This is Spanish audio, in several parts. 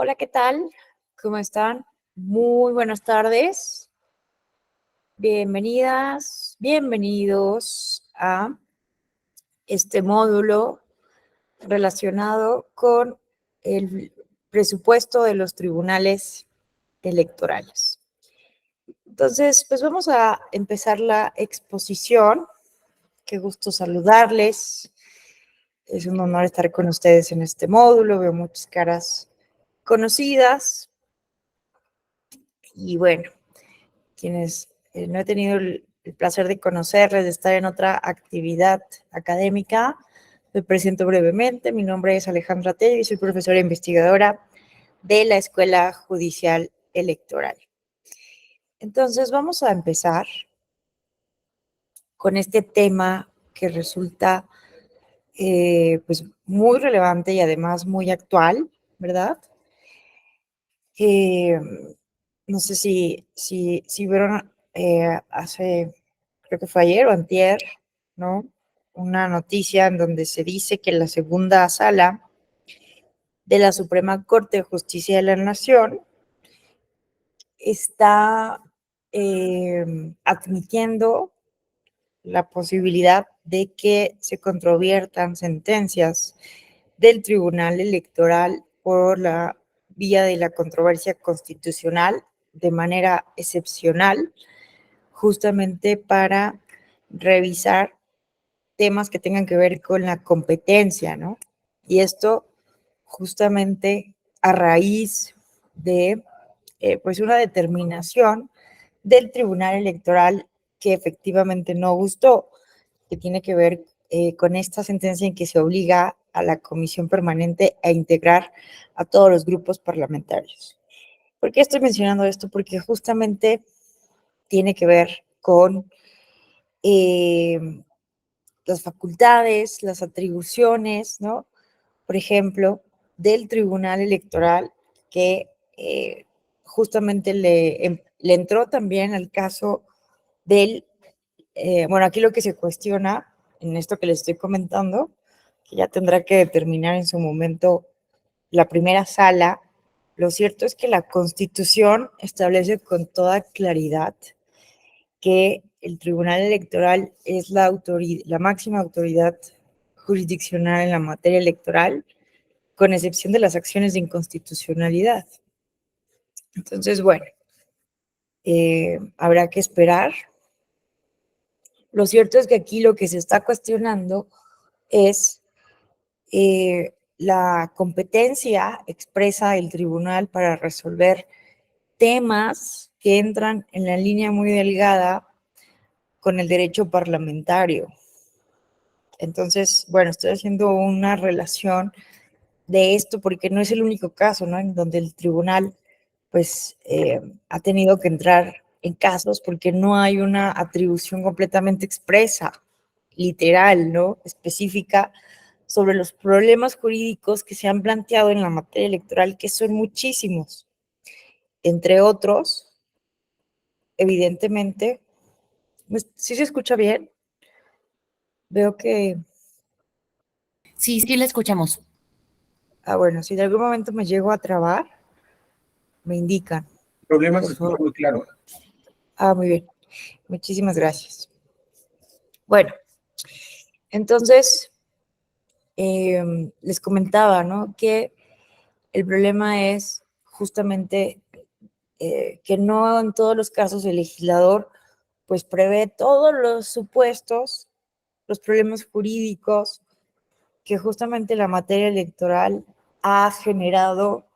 Hola, ¿qué tal? ¿Cómo están? Muy buenas tardes. Bienvenidas, bienvenidos a este módulo relacionado con el presupuesto de los tribunales electorales. Entonces, pues vamos a empezar la exposición. Qué gusto saludarles. Es un honor estar con ustedes en este módulo. Veo muchas caras conocidas. Y bueno, quienes no he tenido el placer de conocerles, de estar en otra actividad académica, me presento brevemente. Mi nombre es Alejandra Tello y soy profesora investigadora de la Escuela Judicial Electoral. Entonces, vamos a empezar con este tema que resulta pues muy relevante y además muy actual, ¿verdad? No sé si vieron hace, creo que fue ayer o antier, ¿no? Una noticia en donde se dice que la segunda sala de la Suprema Corte de Justicia de la Nación está admitiendo la posibilidad de que se controviertan sentencias del Tribunal Electoral por la vía de la controversia constitucional de manera excepcional, justamente para revisar temas que tengan que ver con la competencia, ¿no? Y esto justamente a raíz de pues una determinación del Tribunal Electoral que efectivamente no gustó, que tiene que ver con esta sentencia en que se obliga a la Comisión Permanente a integrar a todos los grupos parlamentarios. ¿Por qué estoy mencionando esto? Porque justamente tiene que ver con las facultades, las atribuciones, ¿no? Por ejemplo, del Tribunal Electoral que justamente le entró también al caso del, bueno, aquí lo que se cuestiona en esto que les estoy comentando, que ya tendrá que determinar en su momento la primera sala, lo cierto es que la Constitución establece con toda claridad que el Tribunal Electoral es la máxima autoridad jurisdiccional en la materia electoral, con excepción de las acciones de inconstitucionalidad. Entonces, bueno, habrá que esperar. Lo cierto es que aquí lo que se está cuestionando es la competencia expresa del tribunal para resolver temas que entran en la línea muy delgada con el derecho parlamentario. Entonces, bueno, estoy haciendo una relación de esto porque no es el único caso, ¿no? En donde el tribunal, pues, ha tenido que entrar en casos porque no hay una atribución completamente expresa, literal, ¿no? Específica sobre los problemas jurídicos que se han planteado en la materia electoral, que son muchísimos. Entre otros, evidentemente, ¿sí se escucha bien? Veo que... Sí, sí, la escuchamos. Bueno, si de algún momento me llego a trabar, me indican. Problema se Por escucha favor. muy claro. Muy bien. Muchísimas gracias. Bueno, entonces, les comentaba, ¿no? Que el problema es justamente que no en todos los casos el legislador pues prevé todos los supuestos, los problemas jurídicos que justamente la materia electoral ha generado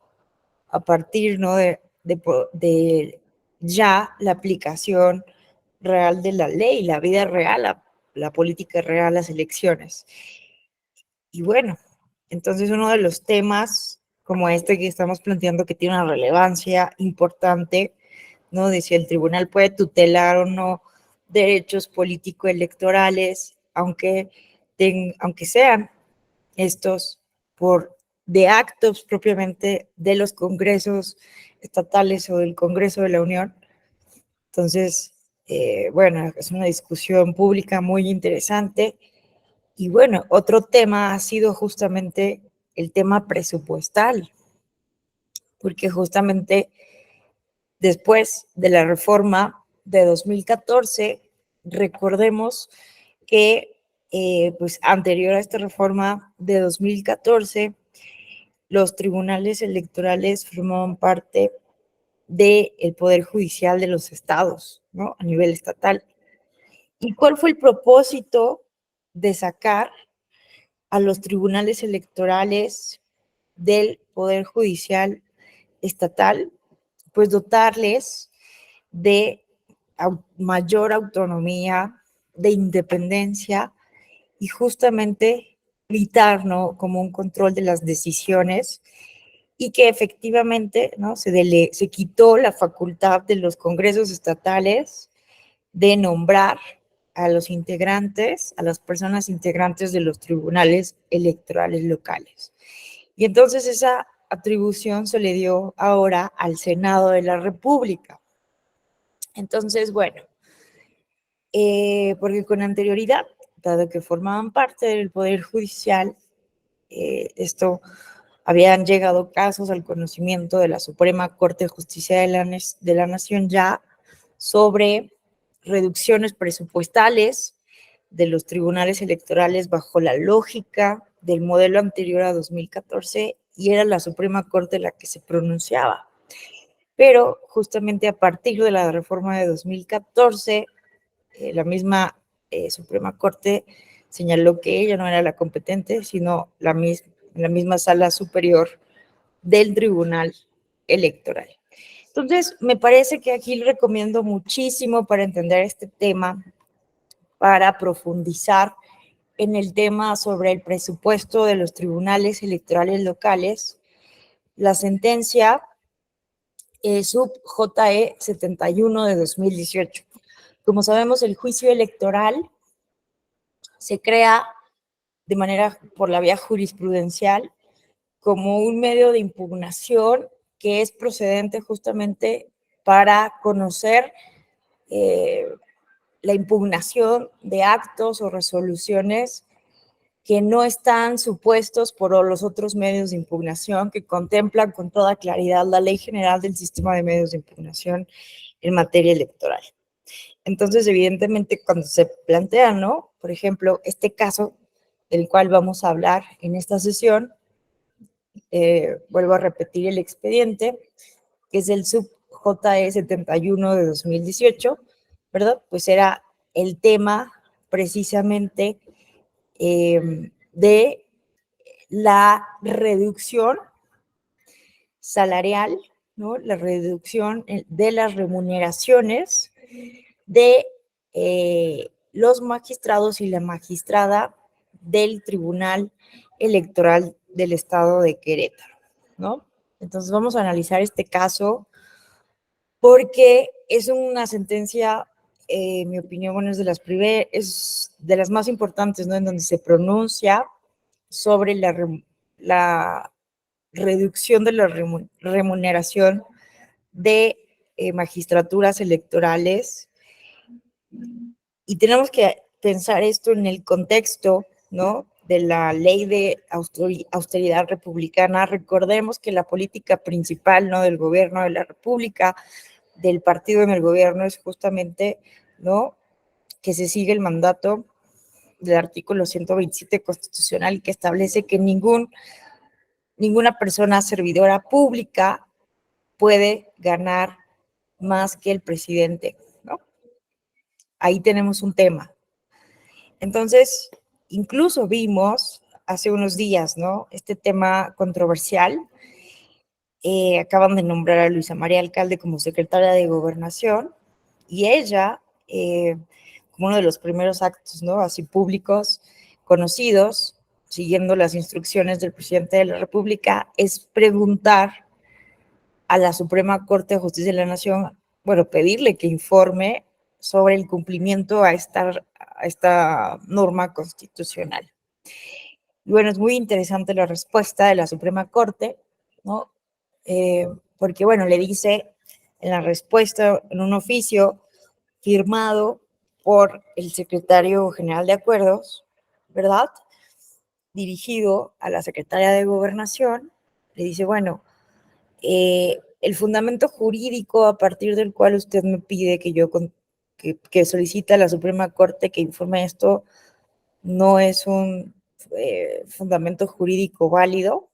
a partir, ¿no? de ya la aplicación real de la ley, la vida real, la política real, las elecciones. Y bueno, entonces uno de los temas como este que estamos planteando que tiene una relevancia importante, ¿no? De si el tribunal puede tutelar o no derechos político-electorales, aunque sean estos de actos propiamente de los congresos estatales o del Congreso de la Unión. Entonces, bueno, es una discusión pública muy interesante. Y bueno, otro tema ha sido justamente el tema presupuestal. porque justamente después de la reforma de 2014, recordemos que pues anterior a esta reforma de 2014, los tribunales electorales formaban parte del Poder Judicial de los estados, ¿no? A nivel estatal. ¿Y cuál fue el propósito de sacar a los tribunales electorales del Poder Judicial estatal? Pues dotarles de mayor autonomía, de independencia y justamente evitar, ¿no?, como un control de las decisiones y que efectivamente, ¿no?, se quitó la facultad de los congresos estatales de nombrar a los integrantes, a las personas integrantes de los tribunales electorales locales. Y entonces esa atribución se le dio ahora al Senado de la República. Entonces, bueno, porque con anterioridad, dado que formaban parte del Poder Judicial, esto habían llegado casos al conocimiento de la Suprema Corte de Justicia de la Nación ya sobre reducciones presupuestales de los tribunales electorales bajo la lógica del modelo anterior a 2014 y era la Suprema Corte la que se pronunciaba. Pero justamente a partir de la reforma de 2014, la misma Suprema Corte señaló que ella no era la competente, sino la misma sala superior del Tribunal Electoral. Entonces, me parece que aquí le recomiendo muchísimo para entender este tema, para profundizar en el tema sobre el presupuesto de los tribunales electorales locales, la sentencia sub JE 71 de 2018. Como sabemos, el juicio electoral se crea de manera por la vía jurisprudencial como un medio de impugnación que es procedente justamente para conocer la impugnación de actos o resoluciones que no están supuestos por los otros medios de impugnación que contemplan con toda claridad la Ley General del Sistema de Medios de Impugnación en materia electoral. Entonces, evidentemente, cuando se plantea, ¿no?, por ejemplo, este caso del cual vamos a hablar en esta sesión, vuelvo a repetir el expediente, que es el sub JE 71 de 2018, ¿verdad? Pues era el tema precisamente de la reducción salarial, ¿no?, la reducción de las remuneraciones de los magistrados y la magistrada del Tribunal Electoral del Estado de Querétaro, ¿no? Entonces vamos a analizar este caso porque es una sentencia, en mi opinión, bueno, es de las más importantes, ¿no?, en donde se pronuncia sobre la reducción de la remuneración de magistraturas electorales. Y tenemos que pensar esto en el contexto, ¿no?, de la ley de austeridad republicana. Recordemos que la política principal, ¿no?, del gobierno de la República, del partido en el gobierno, es justamente, ¿no?, que se sigue el mandato del artículo 127 constitucional que establece que ninguna persona servidora pública puede ganar más que el presidente, ¿no? Ahí tenemos un tema. Entonces, incluso vimos hace unos días, ¿no?, este tema controversial. Acaban de nombrar a Luisa María Alcalde como secretaria de Gobernación y ella, como uno de los primeros actos, ¿no?, así públicos, conocidos, siguiendo las instrucciones del presidente de la República, es preguntar a la Suprema Corte de Justicia de la Nación, bueno, pedirle que informe sobre el cumplimiento a esta norma constitucional. Y bueno, es muy interesante la respuesta de la Suprema Corte, ¿no? Porque, bueno, le dice en la respuesta, en un oficio firmado por el secretario general de Acuerdos, ¿verdad?, dirigido a la secretaria de Gobernación, le dice, bueno, el fundamento jurídico a partir del cual usted me pide que solicita a la Suprema Corte que informe esto no es un fundamento jurídico válido.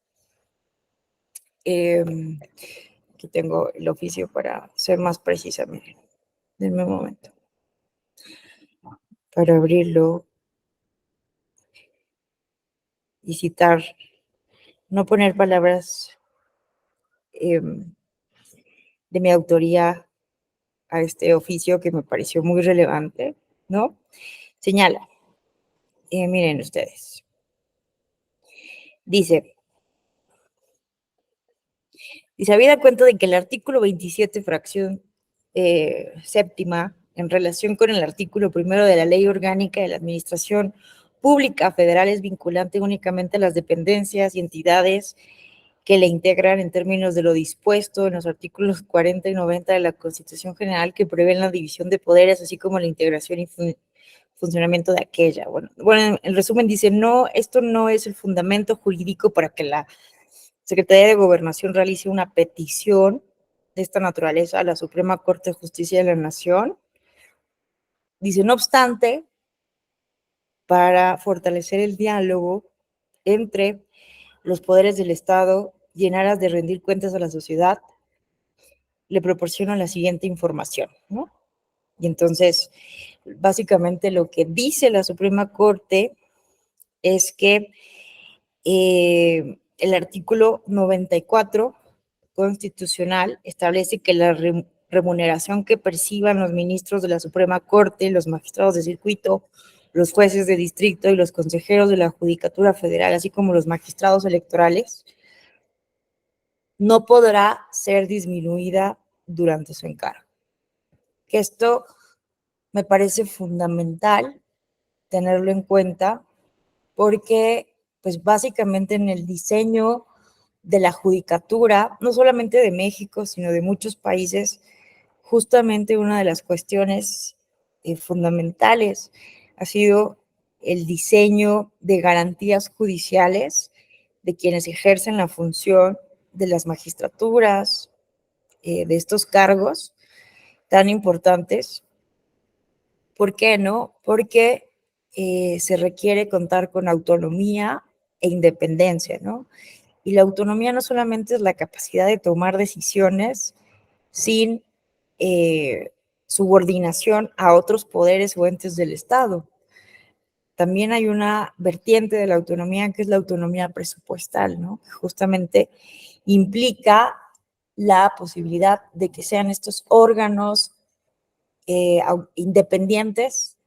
Aquí tengo el oficio para ser más precisa, miren. Denme un momento para abrirlo y citar, no poner palabras de mi autoría a este oficio que me pareció muy relevante, ¿no? Señala, miren ustedes, dice, habida cuenta de que el artículo 27, fracción séptima, en relación con el artículo primero de la Ley Orgánica de la Administración Pública Federal, es vinculante únicamente a las dependencias y entidades que le integran en términos de lo dispuesto en los artículos 40 y 90 de la Constitución General, que prevén la división de poderes, así como la integración y funcionamiento de aquella. Bueno, en resumen dice, no, esto no es el fundamento jurídico para que la Secretaría de Gobernación realice una petición de esta naturaleza a la Suprema Corte de Justicia de la Nación. Dice, no obstante, para fortalecer el diálogo entre los poderes del Estado y en aras de rendir cuentas a la sociedad, le proporciono la siguiente información, ¿no? Y entonces, básicamente lo que dice la Suprema Corte es que el artículo 94 constitucional establece que la remuneración que perciban los ministros de la Suprema Corte, los magistrados de circuito, los jueces de distrito y los consejeros de la Judicatura Federal, así como los magistrados electorales, no podrá ser disminuida durante su encargo. Que esto me parece fundamental tenerlo en cuenta porque, pues básicamente en el diseño de la judicatura, no solamente de México, sino de muchos países, justamente una de las cuestiones fundamentales ha sido el diseño de garantías judiciales de quienes ejercen la función de las magistraturas, de estos cargos tan importantes. ¿Por qué no? Porque se requiere contar con autonomía e independencia, ¿no? Y la autonomía no solamente es la capacidad de tomar decisiones sin subordinación a otros poderes o entes del Estado. También hay una vertiente de la autonomía que es la autonomía presupuestal, ¿no? Que justamente implica la posibilidad de que sean estos órganos independientes,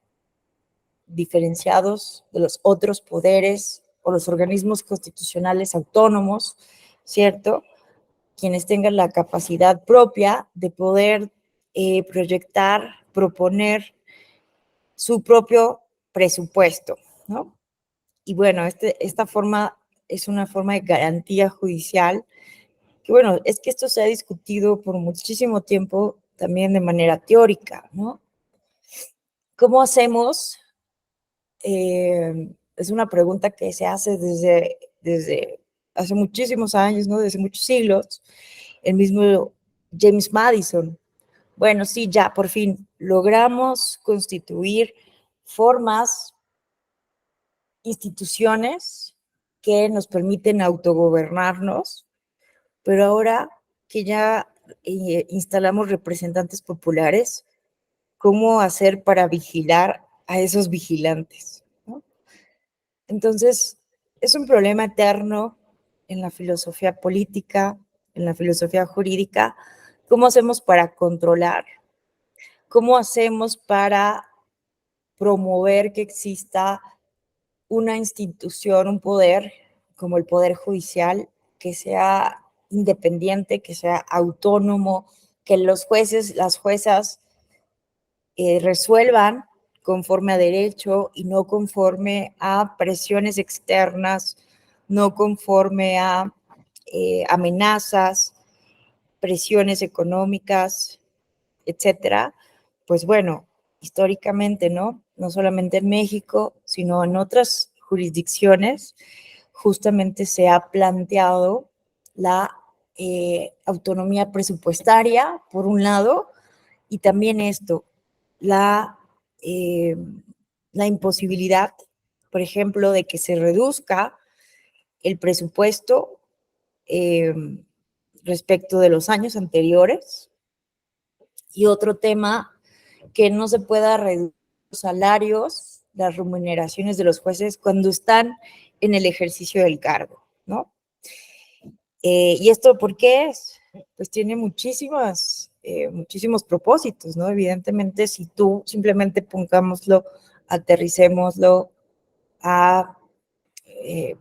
diferenciados de los otros poderes o los organismos constitucionales autónomos, ¿cierto? Quienes tengan la capacidad propia de poder proyectar, proponer su propio presupuesto, ¿no? Y bueno, esta forma es una forma de garantía judicial, que bueno, es que esto se ha discutido por muchísimo tiempo también de manera teórica, ¿no? ¿Cómo hacemos? Es una pregunta que se hace desde hace muchísimos años, ¿no? Desde muchos siglos. El mismo James Madison. Bueno, sí, ya por fin logramos constituir formas, instituciones que nos permiten autogobernarnos, pero ahora que ya instalamos representantes populares, ¿cómo hacer para vigilar a esos vigilantes? ¿No? Entonces, es un problema eterno en la filosofía política, en la filosofía jurídica. ¿Cómo hacemos para controlar? ¿Cómo hacemos para promover que exista una institución, un poder, como el Poder Judicial, que sea independiente, que sea autónomo, que los jueces, las juezas resuelvan conforme a derecho y no conforme a presiones externas, no conforme a amenazas, presiones económicas, etcétera? Pues bueno, históricamente, ¿no? No solamente en México, sino en otras jurisdicciones, justamente se ha planteado la autonomía presupuestaria, por un lado, y también la imposibilidad, por ejemplo, de que se reduzca el presupuesto respecto de los años anteriores, y otro tema, que no se pueda reducir los salarios, las remuneraciones de los jueces cuando están en el ejercicio del cargo, ¿no? ¿Y esto por qué es? Pues tiene muchísimos propósitos, ¿no? Evidentemente, si tú simplemente pongámoslo, aterricémoslo a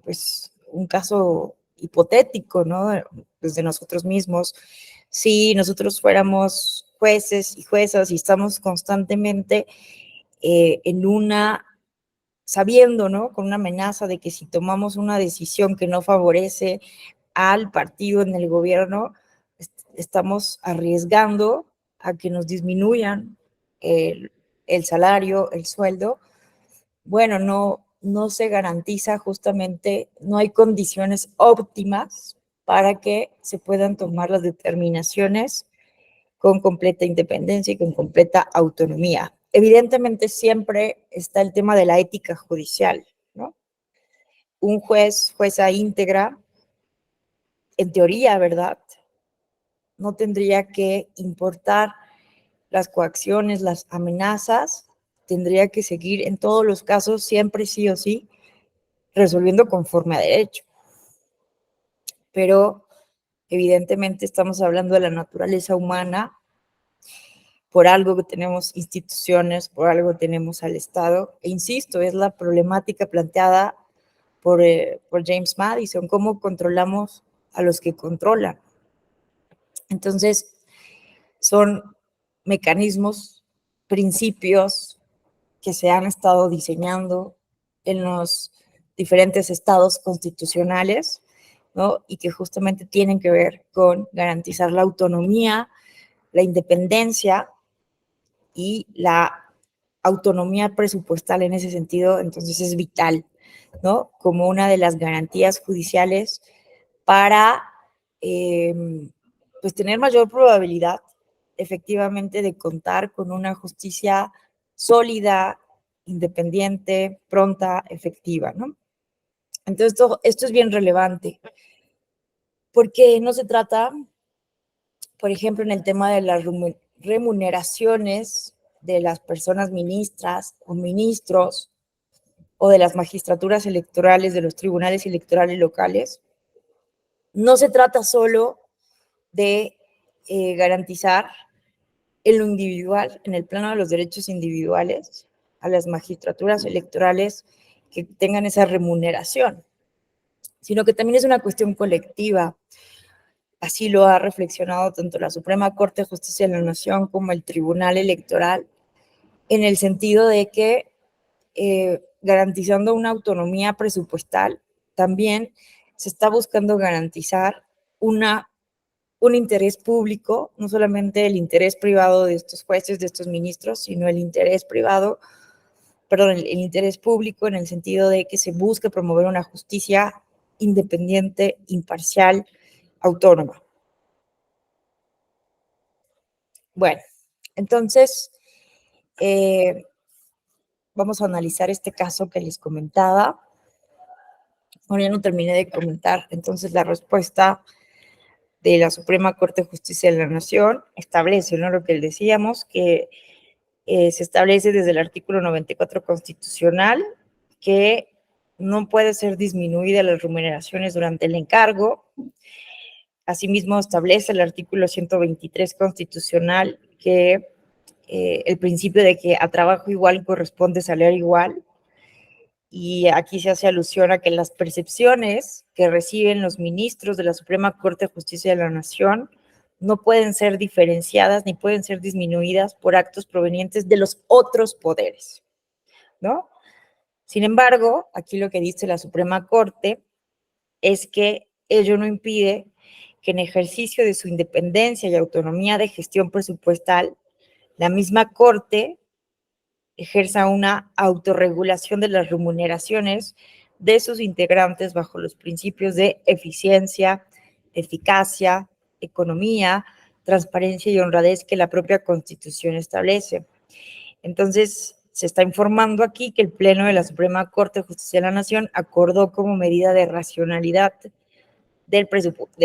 pues un caso hipotético, ¿no? Desde nosotros mismos, si nosotros fuéramos jueces y juezas y estamos constantemente sabiendo, ¿no? Con una amenaza de que si tomamos una decisión que no favorece al partido en el gobierno, estamos arriesgando a que nos disminuyan el salario, el sueldo. Bueno, no se garantiza justamente, no hay condiciones óptimas para que se puedan tomar las determinaciones con completa independencia y con completa autonomía. Evidentemente siempre está el tema de la ética judicial, ¿no? Un jueza íntegra, en teoría, ¿verdad?, no tendría que importar las coacciones, las amenazas, tendría que seguir en todos los casos, siempre sí o sí, resolviendo conforme a derecho. Pero evidentemente estamos hablando de la naturaleza humana, por algo que tenemos instituciones, por algo tenemos al Estado, e insisto, es la problemática planteada por James Madison, cómo controlamos a los que controlan. Entonces, son mecanismos, principios que se han estado diseñando en los diferentes estados constitucionales, ¿no? Y que justamente tienen que ver con garantizar la autonomía, la independencia y la autonomía presupuestal en ese sentido. Entonces es vital, ¿no? Como una de las garantías judiciales para pues tener mayor probabilidad efectivamente de contar con una justicia sólida, independiente, pronta, efectiva, ¿no? Entonces esto es bien relevante, porque no se trata, por ejemplo, en el tema de las remuneraciones de las personas ministras o ministros o de las magistraturas electorales de los tribunales electorales locales, no se trata solo de garantizar en lo individual, en el plano de los derechos individuales, a las magistraturas electorales que tengan esa remuneración, sino que también es una cuestión colectiva. Así lo ha reflexionado tanto la Suprema Corte de Justicia de la Nación como el Tribunal Electoral, en el sentido de que garantizando una autonomía presupuestal, también se está buscando garantizar un interés público, no solamente el interés privado de estos jueces, de estos ministros, sino el interés público en el sentido de que se busque promover una justicia independiente, imparcial, autónoma. Bueno, entonces vamos a analizar este caso que les comentaba. Bueno, ya no terminé de comentar. Entonces, la respuesta de la Suprema Corte de Justicia de la Nación establece, ¿no?, lo que decíamos, que se establece desde el artículo 94 constitucional que no puede ser disminuida las remuneraciones durante el encargo. Asimismo, establece el artículo 123 constitucional que el principio de que a trabajo igual corresponde salario igual. Y aquí se hace alusión a que las percepciones que reciben los ministros de la Suprema Corte de Justicia de la Nación no pueden ser diferenciadas ni pueden ser disminuidas por actos provenientes de los otros poderes, ¿no? Sin embargo, aquí lo que dice la Suprema Corte es que ello no impide que en ejercicio de su independencia y autonomía de gestión presupuestal, la misma Corte ejerza una autorregulación de las remuneraciones de sus integrantes bajo los principios de eficiencia, eficacia, economía, transparencia y honradez que la propia Constitución establece. Entonces, se está informando aquí que el Pleno de la Suprema Corte de Justicia de la Nación acordó como medida de racionalidad del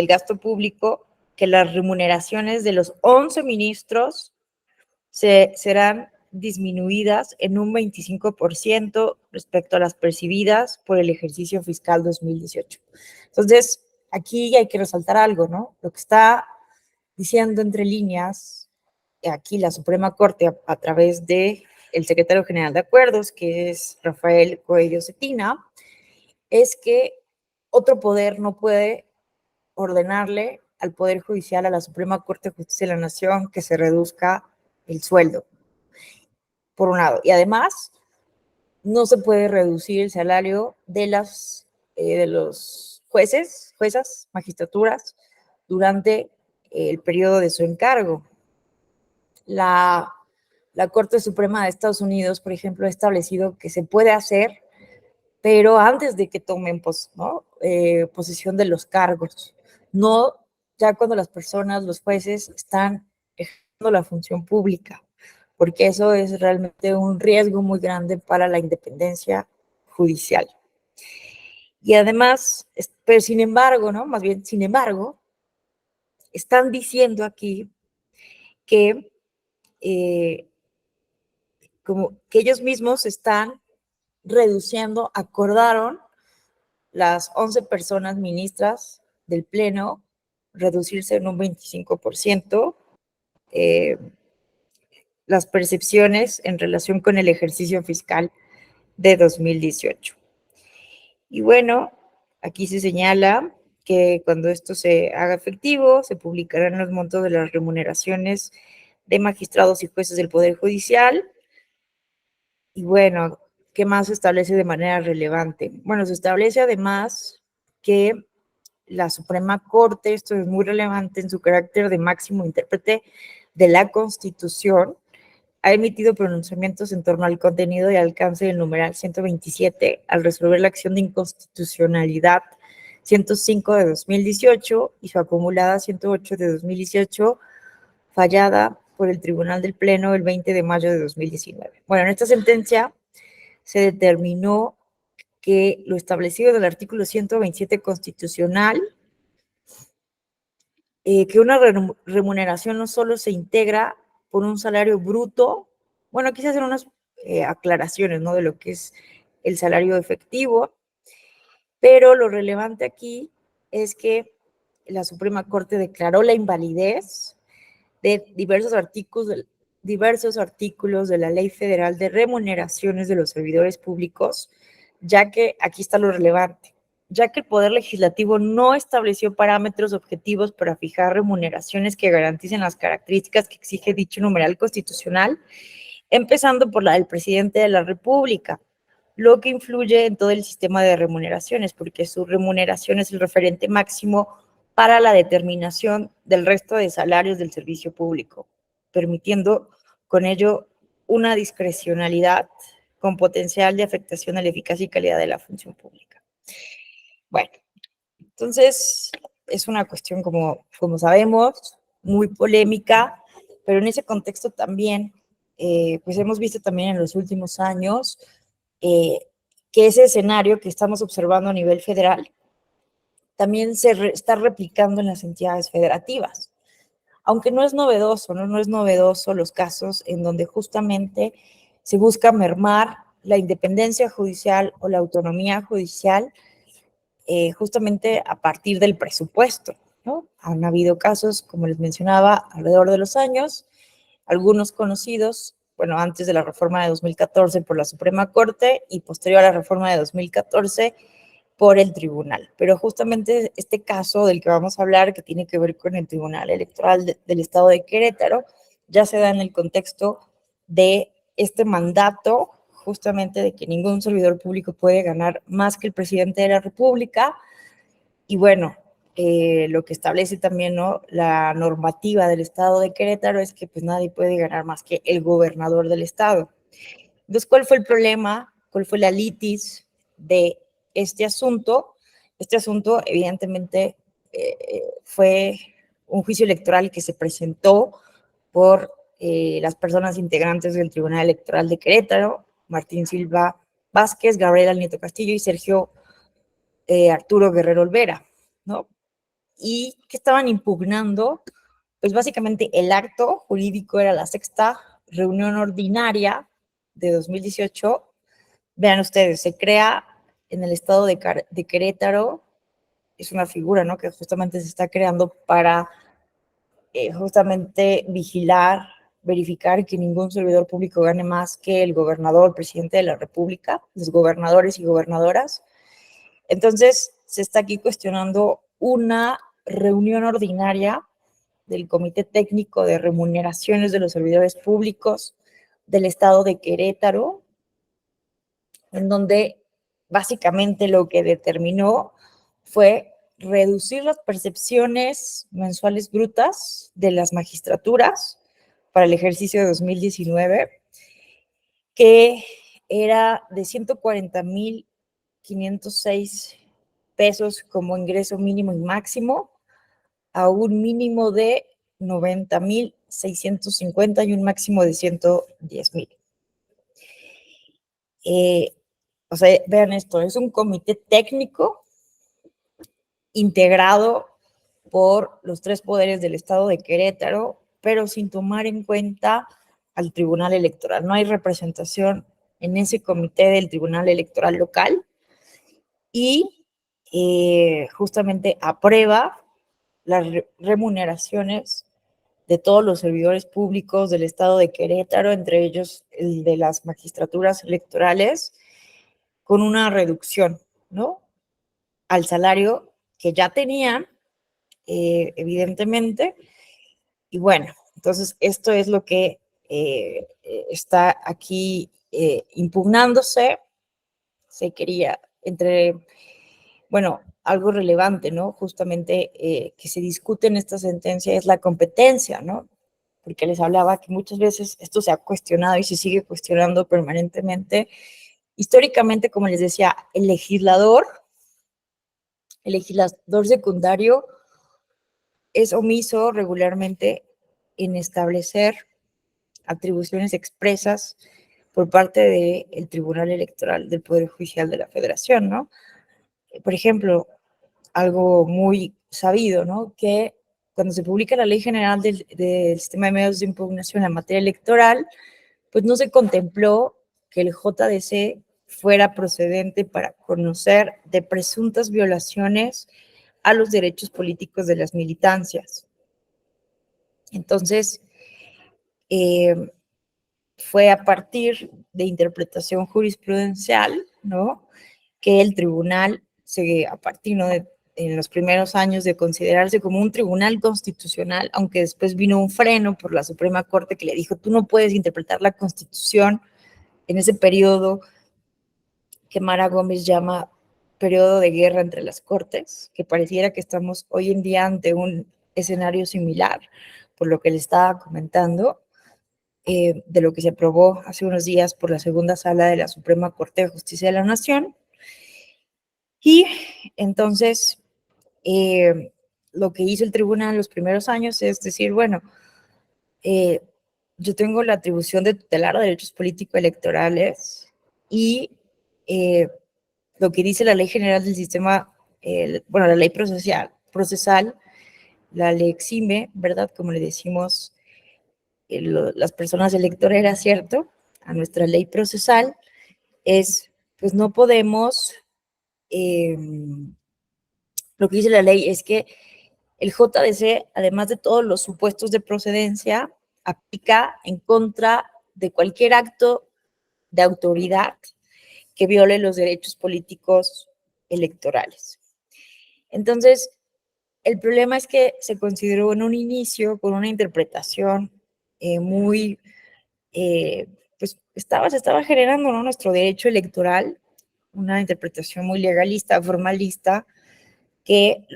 gasto público que las remuneraciones de los 11 ministros serán disminuidas en un 25% respecto a las percibidas por el ejercicio fiscal 2018. Entonces, aquí hay que resaltar algo, ¿no? Lo que está diciendo entre líneas aquí la Suprema Corte a través de el secretario general de Acuerdos, que es Rafael Coello Cetina, es que otro poder no puede ordenarle al Poder Judicial, a la Suprema Corte de Justicia de la Nación, que se reduzca el sueldo, por un lado. Y además, no se puede reducir el salario de los jueces, juezas, magistraturas, durante el periodo de su encargo. La Corte Suprema de Estados Unidos, por ejemplo, ha establecido que se puede hacer, pero antes de que tomen posesión de los cargos, no ya cuando las personas, los jueces, están ejerciendo la función pública, porque eso es realmente un riesgo muy grande para la independencia judicial. Y además, pero sin embargo, ¿no? Más bien, sin embargo, están diciendo aquí que como que ellos mismos están reduciendo, acordaron las 11 personas ministras del Pleno reducirse en un 25% las percepciones en relación con el ejercicio fiscal de 2018. Y bueno, aquí se señala que cuando esto se haga efectivo, se publicarán los montos de las remuneraciones de magistrados y jueces del Poder Judicial. Y bueno, ¿qué más se establece de manera relevante? Bueno, se establece además que la Suprema Corte, esto es muy relevante en su carácter de máximo intérprete de la Constitución, ha emitido pronunciamientos en torno al contenido y alcance del numeral 127 al resolver la acción de inconstitucionalidad 105 de 2018 y su acumulada 108 de 2018, fallada por el Tribunal del Pleno el 20 de mayo de 2019. Bueno, en esta sentencia se determinó que lo establecido del artículo 127 constitucional, que una remuneración no solo se integra por un salario bruto, bueno, quise hacer unas aclaraciones, ¿no? De lo que es el salario efectivo, pero lo relevante aquí es que la Suprema Corte declaró la invalidez de diversos artículos de la Ley Federal de Remuneraciones de los Servidores Públicos, ya que aquí está lo relevante, ya que el Poder Legislativo no estableció parámetros objetivos para fijar remuneraciones que garanticen las características que exige dicho numeral constitucional, empezando por la del presidente de la República, lo que influye en todo el sistema de remuneraciones, porque su remuneración es el referente máximo para la determinación del resto de salarios del servicio público, permitiendo con ello una discrecionalidad con potencial de afectación a la eficacia y calidad de la función pública. Bueno, entonces es una cuestión, como sabemos, muy polémica, pero en ese contexto también, pues hemos visto también en los últimos años que ese escenario que estamos observando a nivel federal también está replicando en las entidades federativas. Aunque no es novedoso, no es novedoso los casos en donde justamente se busca mermar la independencia judicial o la autonomía judicial justamente a partir del presupuesto, ¿no? Han habido casos, como les mencionaba, alrededor de los años, algunos conocidos, bueno, antes de la reforma de 2014 por la Suprema Corte y posterior a la reforma de 2014 por el tribunal. Pero justamente este caso del que vamos a hablar, que tiene que ver con el Tribunal Electoral del Estado de Querétaro, ya se da en el contexto de este mandato, justamente de que ningún servidor público puede ganar más que el presidente de la República. Y bueno, lo que establece también, ¿no?, la normativa del Estado de Querétaro es que pues nadie puede ganar más que el gobernador del Estado. Entonces, ¿cuál fue el problema? ¿Cuál fue la litis de este asunto? Este asunto, evidentemente, fue un juicio electoral que se presentó por las personas integrantes del Tribunal Electoral de Querétaro, Martín Silva Vázquez, Gabriela Nieto Castillo y Sergio Arturo Guerrero Olvera, ¿no? Y que estaban impugnando, pues básicamente el acto jurídico era la sexta reunión ordinaria de 2018. Vean ustedes, se crea en el estado de Querétaro, es una figura, ¿no? Que justamente se está creando para justamente vigilar, verificar que ningún servidor público gane más que el gobernador, el presidente de la República, los gobernadores y gobernadoras. Entonces, se está aquí cuestionando una reunión ordinaria del Comité Técnico de Remuneraciones de los Servidores Públicos del Estado de Querétaro, en donde básicamente lo que determinó fue reducir las percepciones mensuales brutas de las magistraturas para el ejercicio de 2019, que era de 140,506 pesos como ingreso mínimo y máximo, a un mínimo de 90,650 y un máximo de 110,000. O sea, vean esto, es un comité técnico integrado por los tres poderes del estado de Querétaro, pero sin tomar en cuenta al Tribunal Electoral. No hay representación en ese comité del Tribunal Electoral local y justamente aprueba las remuneraciones de todos los servidores públicos del estado de Querétaro, entre ellos el de las magistraturas electorales, con una reducción, ¿no? Al salario que ya tenían, evidentemente. Y bueno, entonces esto es lo que está aquí impugnándose. Se quería bueno, algo relevante, ¿no? Justamente que se discute en esta sentencia es la competencia, ¿no? Porque les hablaba que muchas veces esto se ha cuestionado y se sigue cuestionando permanentemente. Históricamente, como les decía, el legislador secundario es omiso regularmente en establecer atribuciones expresas por parte del Tribunal Electoral del Poder Judicial de la Federación, ¿no? Por ejemplo, algo muy sabido, ¿no? Que cuando se publica la Ley General del Sistema de Medios de Impugnación en materia electoral, pues no se contempló que el JDC fuera procedente para conocer de presuntas violaciones a los derechos políticos de las militancias. Entonces, fue a partir de interpretación jurisprudencial, ¿no? Que el tribunal, a partir, ¿no? En los primeros años de considerarse como un tribunal constitucional, aunque después vino un freno por la Suprema Corte que le dijo, tú no puedes interpretar la Constitución en ese periodo que Mara Gómez llama periodo de guerra entre las cortes, que pareciera que estamos hoy en día ante un escenario similar, por lo que le estaba comentando, de lo que se aprobó hace unos días por la segunda sala de la Suprema Corte de Justicia de la Nación. Y entonces, lo que hizo el tribunal en los primeros años es decir, bueno, yo tengo la atribución de tutelar los derechos político-electorales y lo que dice la Ley General del Sistema, bueno, la ley procesal, la ley exime, ¿verdad? Como le decimos las personas electoreras, ¿cierto? A nuestra ley procesal, pues no podemos, lo que dice la ley es que el JDC, además de todos los supuestos de procedencia, aplica en contra de cualquier acto de autoridad que viole los derechos políticos electorales. Entonces, el problema es que se consideró en un inicio con una interpretación muy, pues se estaba generando, ¿no? Nuestro derecho electoral, una interpretación muy legalista, formalista, que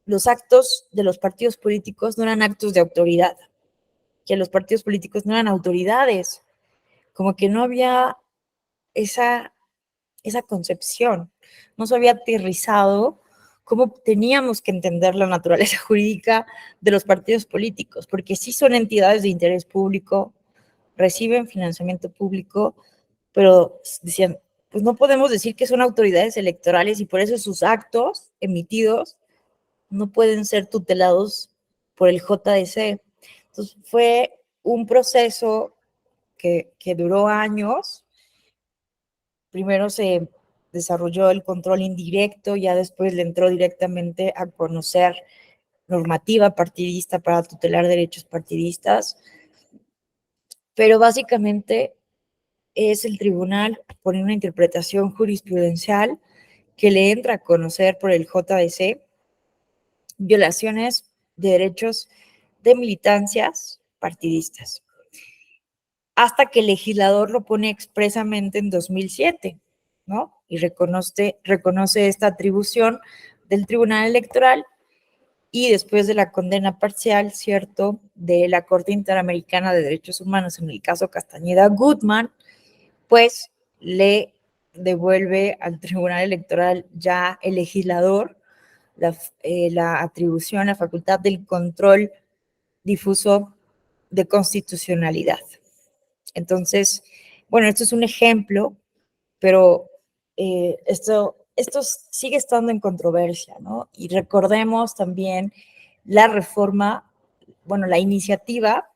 los actos de los partidos políticos no eran actos de autoridad, que los partidos políticos no eran autoridades, como que no había esa concepción, no se había aterrizado cómo teníamos que entender la naturaleza jurídica de los partidos políticos, porque sí son entidades de interés público, reciben financiamiento público, pero decían, pues no podemos decir que son autoridades electorales y por eso sus actos emitidos no pueden ser tutelados por el JDC. Entonces fue un proceso que duró años. Primero se desarrolló el control indirecto, ya después le entró directamente a conocer normativa partidista para tutelar derechos partidistas, pero básicamente es el tribunal, por una interpretación jurisprudencial, que le entra a conocer por el JDC violaciones de derechos de militancias partidistas, hasta que el legislador lo pone expresamente en 2007, ¿no? Y reconoce esta atribución del Tribunal Electoral y después de la condena parcial, ¿cierto?, de la Corte Interamericana de Derechos Humanos en el caso Castañeda Gutmann, pues le devuelve al Tribunal Electoral ya el legislador la atribución, la facultad del control difuso de constitucionalidad. Entonces, bueno, esto es un ejemplo, pero esto sigue estando en controversia, ¿no? Y recordemos también la reforma, bueno, la iniciativa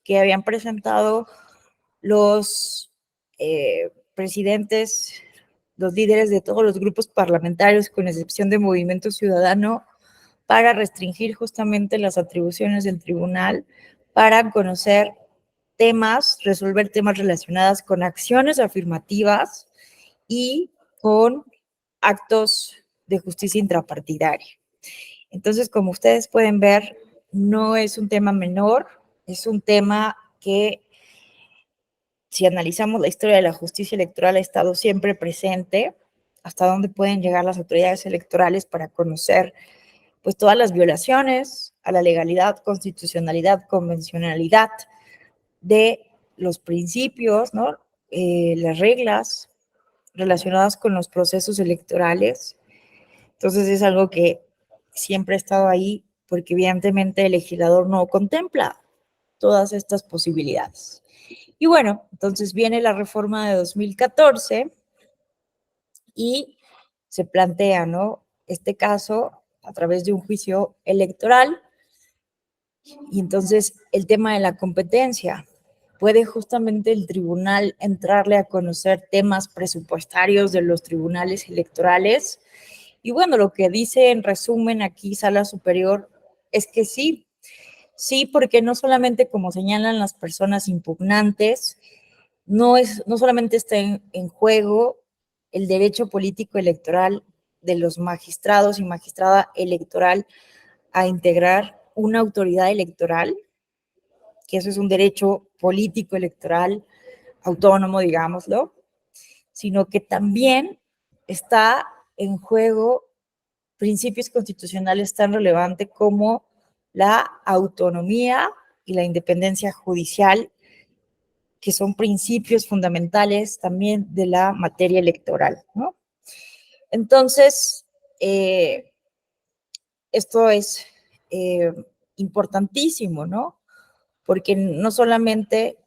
que habían presentado los presidentes, los líderes de todos los grupos parlamentarios, con excepción de Movimiento Ciudadano, para restringir justamente las atribuciones del tribunal, para conocer temas, resolver temas relacionados con acciones afirmativas y con actos de justicia intrapartidaria. Entonces, como ustedes pueden ver, no es un tema menor, es un tema que, si analizamos la historia de la justicia electoral, ha estado siempre presente, hasta dónde pueden llegar las autoridades electorales para conocer pues todas las violaciones a la legalidad, constitucionalidad, convencionalidad de los principios, ¿no? Las reglas relacionadas con los procesos electorales. Entonces es algo que siempre ha estado ahí, porque evidentemente el legislador no contempla todas estas posibilidades. Y bueno, entonces viene la reforma de 2014 y se plantea, ¿no?, este caso a través de un juicio electoral. Y entonces el tema de la competencia, puede justamente el tribunal entrarle a conocer temas presupuestarios de los tribunales electorales. Y bueno, lo que dice en resumen aquí Sala Superior es que sí, porque no solamente, como señalan las personas impugnantes, no solamente está en juego el derecho político electoral de los magistrados y magistrada electoral a integrar una autoridad electoral, que eso es un derecho político electoral autónomo, digámoslo, sino que también está en juego principios constitucionales tan relevantes como la autonomía y la independencia judicial, que son principios fundamentales también de la materia electoral, ¿no? Entonces, esto es importantísimo, ¿no? Porque no solamente,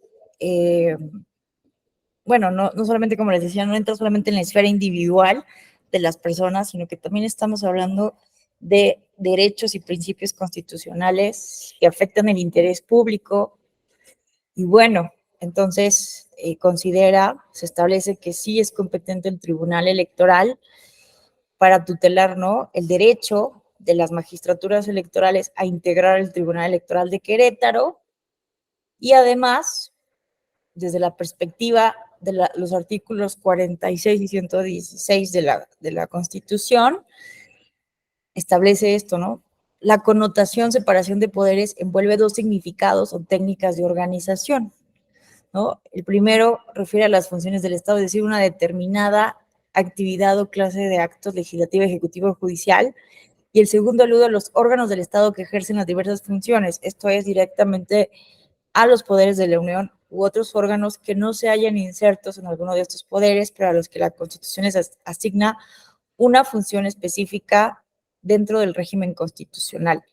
bueno, no solamente, como les decía, no entra solamente en la esfera individual de las personas, sino que también estamos hablando de derechos y principios constitucionales que afectan el interés público. Y bueno, entonces se establece que sí es competente el Tribunal Electoral para tutelar, ¿no?, el derecho de las magistraturas electorales a integrar el Tribunal Electoral de Querétaro, y además, desde la perspectiva de los artículos 46 y 116 de la Constitución, establece esto, ¿no? La connotación separación de poderes envuelve dos significados o técnicas de organización, ¿no? El primero refiere a las funciones del Estado, es decir, una determinada actividad o clase de actos legislativo, ejecutivo o judicial, y el segundo alude a los órganos del Estado que ejercen las diversas funciones, esto es directamente a los poderes de la Unión u otros órganos que no se hayan insertos en alguno de estos poderes, pero a los que la Constitución les asigna una función específica dentro del régimen constitucional.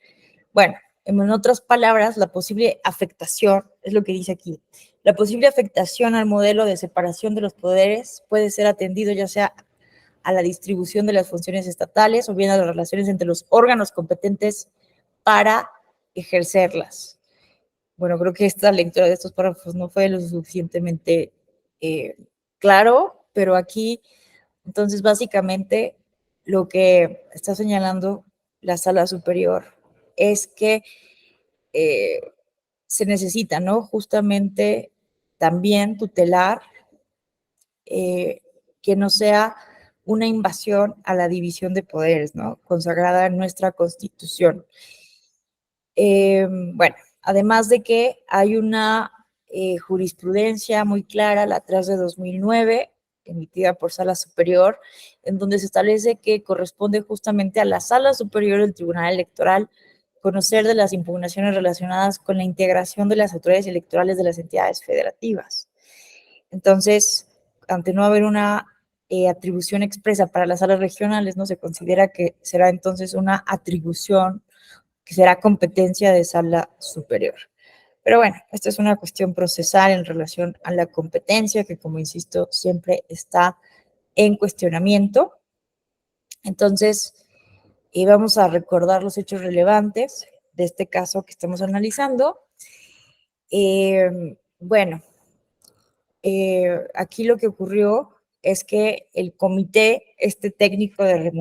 Bueno, en otras palabras, la posible afectación, es lo que dice aquí, la posible afectación al modelo de separación de los poderes puede ser atendido ya sea a la distribución de las funciones estatales o bien a las relaciones entre los órganos competentes para ejercerlas. Bueno, creo que esta lectura de estos párrafos no fue lo suficientemente claro, pero aquí, entonces, básicamente, lo que está señalando la Sala Superior es que se necesita, ¿no? Justamente también tutelar que no sea una invasión a la división de poderes, ¿no? Consagrada en nuestra Constitución. Bueno, además de que hay una jurisprudencia muy clara, la 3 de 2009, emitida por Sala Superior, en donde se establece que corresponde justamente a la Sala Superior del Tribunal Electoral conocer de las impugnaciones relacionadas con la integración de las autoridades electorales de las entidades federativas. Entonces, ante no haber una atribución expresa para las salas regionales, no se considera que será entonces una atribución que será competencia de Sala Superior. Pero bueno, esta es una cuestión procesal en relación a la competencia que, como insisto, siempre está en cuestionamiento. Entonces, vamos a recordar los hechos relevantes de este caso que estamos analizando. Bueno, aquí lo que ocurrió es que el comité técnico de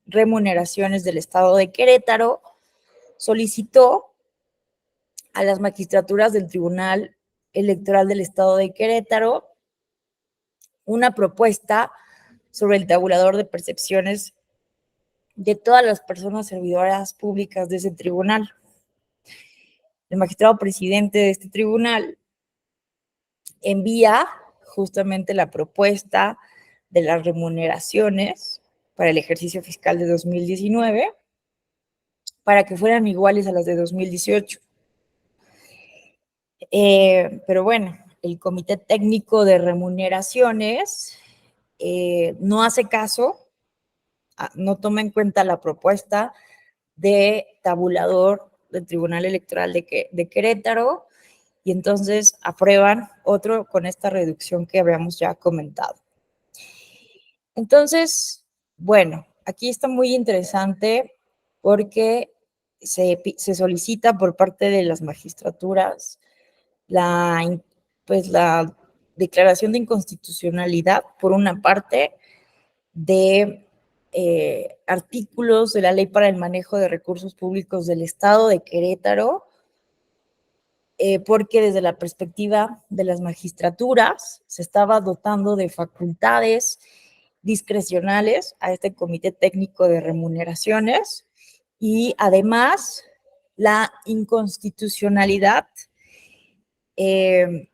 remuneraciones del Estado de Querétaro solicitó a las magistraturas del Tribunal Electoral del Estado de Querétaro una propuesta sobre el tabulador de percepciones de todas las personas servidoras públicas de ese tribunal. El magistrado presidente de este tribunal envía justamente la propuesta de las remuneraciones para el ejercicio fiscal de 2019 para que fueran iguales a las de 2018. Pero bueno, el Comité Técnico de Remuneraciones no hace caso, no toma en cuenta la propuesta de tabulador del Tribunal Electoral de Querétaro y entonces aprueban otro con esta reducción que habíamos ya comentado. Entonces, bueno, aquí está muy interesante porque se solicita por parte de las magistraturas la declaración de inconstitucionalidad, por una parte, de artículos de la Ley para el Manejo de Recursos Públicos del Estado de Querétaro, porque desde la perspectiva de las magistraturas se estaba dotando de facultades discrecionales a este Comité Técnico de Remuneraciones y además la inconstitucionalidad de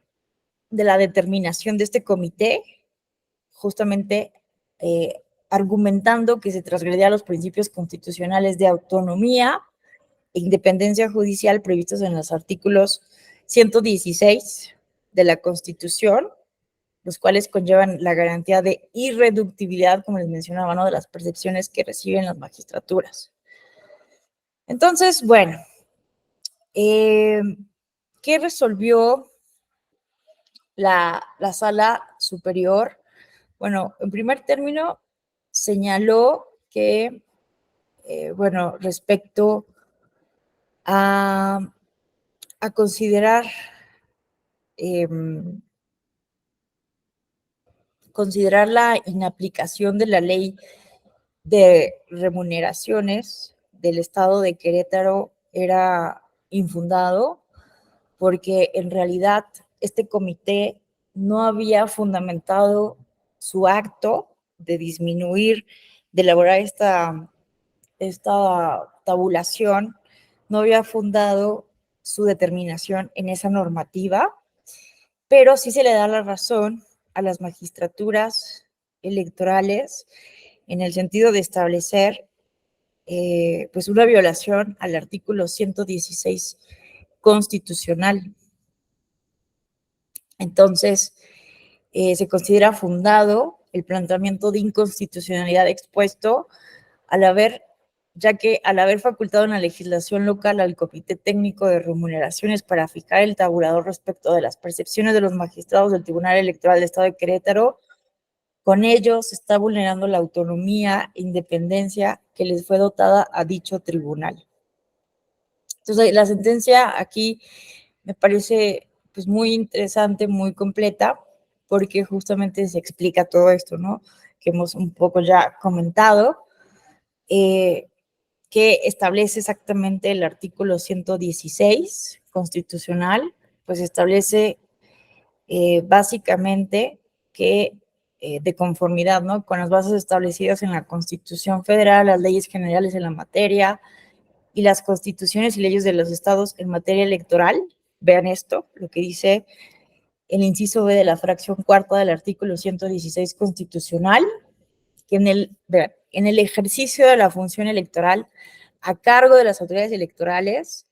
la determinación de este comité, justamente argumentando que se transgredía los principios constitucionales de autonomía e independencia judicial previstos en los artículos 116 de la Constitución, los cuales conllevan la garantía de irreductibilidad, como les mencionaba, ¿no?, de las percepciones que reciben las magistraturas. Entonces, bueno, ¿qué resolvió la Sala Superior? Bueno, en primer término, señaló que, bueno, respecto a considerar la inaplicación de la ley de remuneraciones del Estado de Querétaro era infundado, porque en realidad este comité no había fundamentado su acto de disminuir, de elaborar esta tabulación, no había fundado su determinación en esa normativa, pero sí se le da la razón a las magistraturas electorales en el sentido de establecer pues una violación al artículo 116 constitucional. Entonces, se considera fundado el planteamiento de inconstitucionalidad expuesto al haber ya que al haber facultado en la legislación local al Comité Técnico de Remuneraciones para fijar el tabulador respecto de las percepciones de los magistrados del Tribunal Electoral del Estado de Querétaro, con ello se está vulnerando la autonomía e independencia que les fue dotada a dicho tribunal. Entonces, la sentencia aquí me parece pues muy interesante, muy completa, porque justamente se explica todo esto, ¿no? Que hemos un poco ya comentado, que establece exactamente el artículo 116 constitucional, pues establece básicamente que de conformidad, ¿no? Con las bases establecidas en la Constitución Federal, las leyes generales en la materia y las constituciones y leyes de los estados en materia electoral. Vean esto, lo que dice el inciso B de la fracción cuarta del artículo 116 constitucional, que en el ejercicio de la función electoral a cargo de las autoridades electorales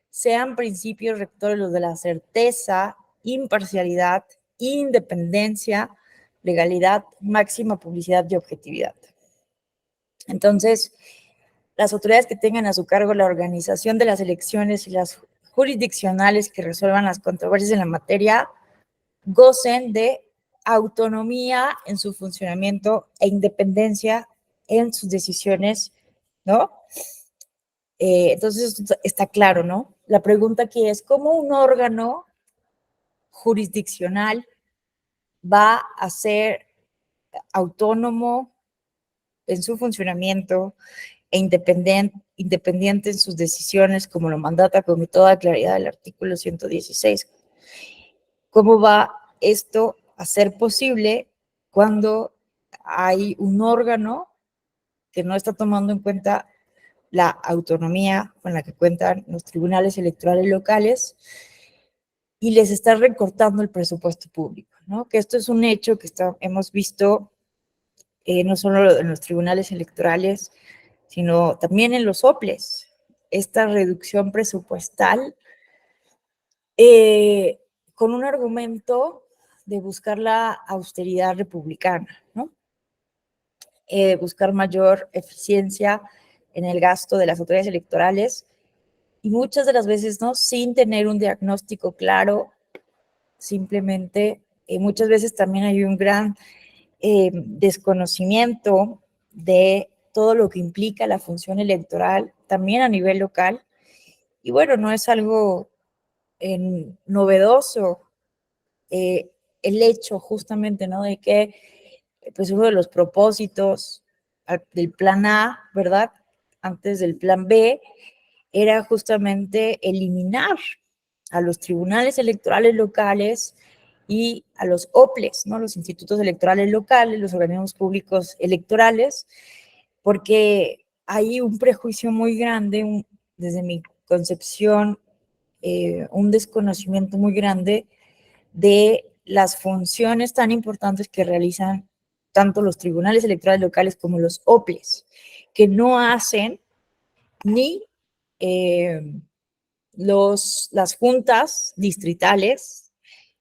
sean principios rectores los de la certeza, imparcialidad, independencia, legalidad, máxima publicidad y objetividad. Entonces, las autoridades que tengan a su cargo la organización de las elecciones y las jurisdiccionales que resuelvan las controversias en la materia gocen de autonomía en su funcionamiento e independencia en sus decisiones, ¿no? Entonces, está claro, ¿no? La pregunta aquí es, ¿cómo un órgano jurisdiccional va a ser autónomo en su funcionamiento e independiente en sus decisiones, como lo mandata con toda claridad el artículo 116? ¿Cómo va esto a ser posible cuando hay un órgano que no está tomando en cuenta la autonomía con la que cuentan los tribunales electorales locales y les está recortando el presupuesto público, ¿no? Que esto es un hecho que hemos visto no solo en los tribunales electorales, sino también en los OPLES. Esta reducción presupuestal con un argumento de buscar la austeridad republicana, ¿no? Buscar mayor eficiencia en el gasto de las autoridades electorales y muchas de las veces, ¿no? Sin tener un diagnóstico claro, simplemente, muchas veces también hay un gran desconocimiento de todo lo que implica la función electoral, también a nivel local. Y bueno, no es algo novedoso el hecho justamente, ¿no? De que pues uno de los propósitos del plan A, ¿verdad? Antes del plan B, era justamente eliminar a los tribunales electorales locales y a los OPLES, ¿no? Los institutos electorales locales, los organismos públicos electorales, porque hay un prejuicio muy grande, desde mi concepción, un desconocimiento muy grande de las funciones tan importantes que realizan tanto los tribunales electorales locales como los OPLES, que no hacen ni las juntas distritales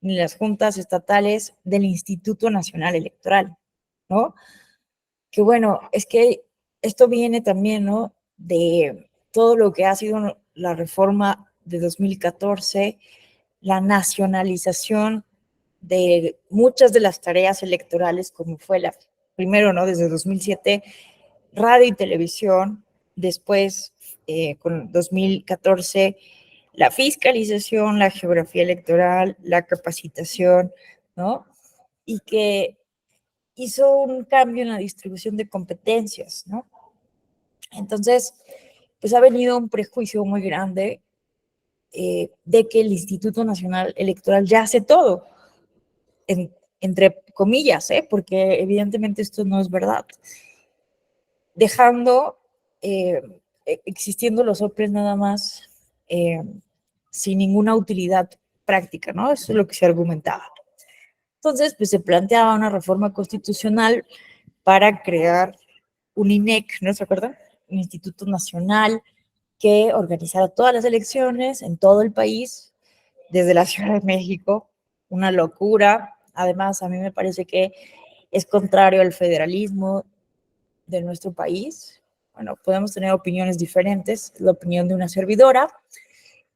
ni las juntas estatales del Instituto Nacional Electoral, ¿no? Que bueno, es que esto viene también, ¿no? De todo lo que ha sido la reforma de 2014, la nacionalización de muchas de las tareas electorales, como fue primero, ¿no? Desde 2007, radio y televisión, después, con 2014, la fiscalización, la geografía electoral, la capacitación, ¿no? Y que hizo un cambio en la distribución de competencias, ¿no? Entonces, pues ha venido un prejuicio muy grande de que el Instituto Nacional Electoral ya hace todo, entre comillas, porque evidentemente esto no es verdad. Dejando, existiendo los OPLES nada más, sin ninguna utilidad práctica, ¿no? Eso es lo que se argumentaba. Entonces, pues se planteaba una reforma constitucional para crear un INEC, ¿no se acuerdan? Un Instituto Nacional que organizara todas las elecciones en todo el país, desde la Ciudad de México, una locura. Además, a mí me parece que es contrario al federalismo de nuestro país, bueno, podemos tener opiniones diferentes, la opinión de una servidora,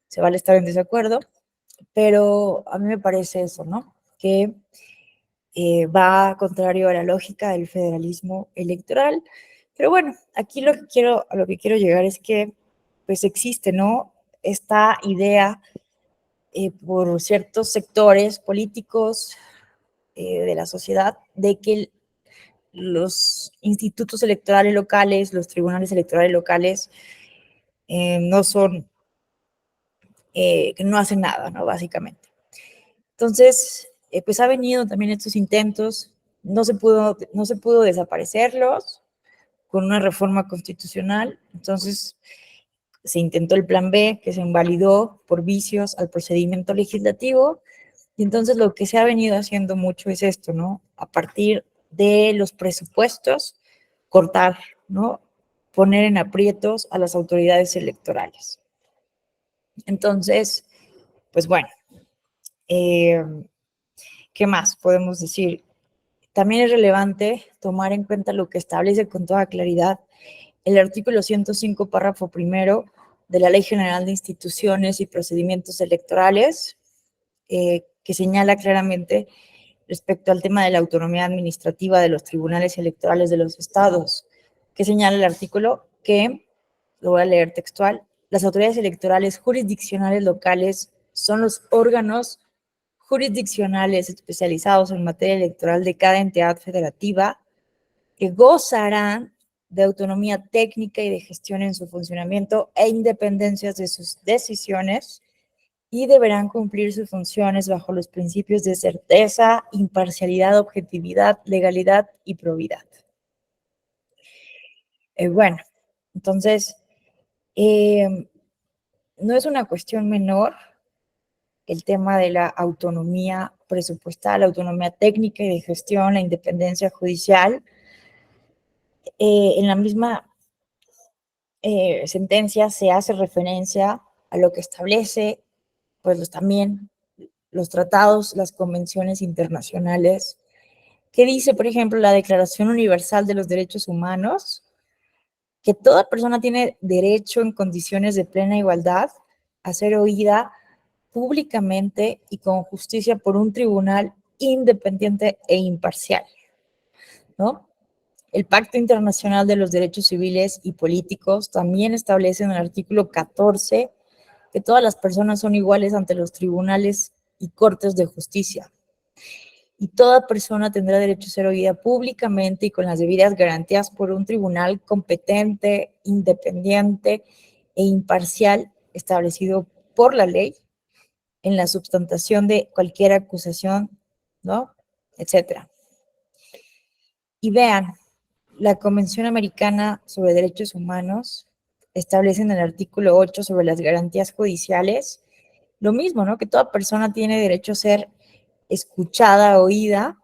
se vale estar en desacuerdo, pero a mí me parece eso, ¿no? Que va contrario a la lógica del federalismo electoral. Pero bueno, aquí a lo que quiero llegar es que pues existe, ¿no? Esta idea por ciertos sectores políticos de la sociedad de que los institutos electorales locales, los tribunales electorales locales, no son, que no hacen nada, ¿no? Básicamente. Entonces, pues ha venido también estos intentos, no se pudo desaparecerlos con una reforma constitucional, entonces se intentó el plan B, que se invalidó por vicios al procedimiento legislativo, y entonces lo que se ha venido haciendo mucho es esto, ¿no? A partir de los presupuestos, cortar, ¿no? Poner en aprietos a las autoridades electorales. Entonces, pues bueno, ¿qué más podemos decir? También es relevante tomar en cuenta lo que establece con toda claridad el artículo 105, párrafo primero de la Ley General de Instituciones y Procedimientos Electorales, que señala claramente respecto al tema de la autonomía administrativa de los tribunales electorales de los estados, que señala el artículo que, lo voy a leer textual, las autoridades electorales jurisdiccionales locales son los órganos jurisdiccionales especializados en materia electoral de cada entidad federativa que gozarán de autonomía técnica y de gestión en su funcionamiento e independencia de sus decisiones y deberán cumplir sus funciones bajo los principios de certeza, imparcialidad, objetividad, legalidad y probidad. Bueno, entonces, no es una cuestión menor el tema de la autonomía presupuestal, la autonomía técnica y de gestión, la independencia judicial. En la misma sentencia se hace referencia a lo que establece, pues también los tratados, las convenciones internacionales, que dice, por ejemplo, la Declaración Universal de los Derechos Humanos, que toda persona tiene derecho en condiciones de plena igualdad a ser oída públicamente y con justicia por un tribunal independiente e imparcial, ¿no? El Pacto Internacional de los Derechos Civiles y Políticos también establece en el artículo 14 que todas las personas son iguales ante los tribunales y cortes de justicia. Y toda persona tendrá derecho a ser oída públicamente y con las debidas garantías por un tribunal competente, independiente e imparcial establecido por la ley en la substantación de cualquier acusación, ¿no? Etcétera. Y vean, la Convención Americana sobre Derechos Humanos establece en el artículo 8 sobre las garantías judiciales lo mismo, ¿no? Que toda persona tiene derecho a ser escuchada, oída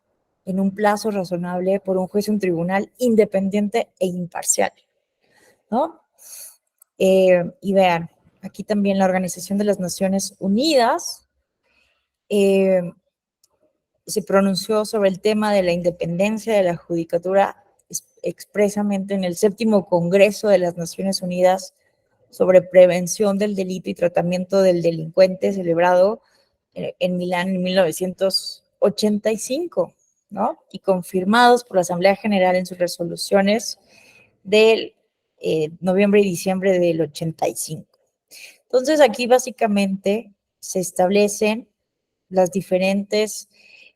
en un plazo razonable por un juez o un tribunal independiente e imparcial, ¿no? Y vean, aquí también la Organización de las Naciones Unidas se pronunció sobre el tema de la independencia de la judicatura expresamente en el 7º Congreso de las Naciones Unidas sobre prevención del delito y tratamiento del delincuente celebrado en Milán en 1985, ¿no? Y confirmados por la Asamblea General en sus resoluciones del noviembre y diciembre del 85. Entonces aquí básicamente se establecen las diferentes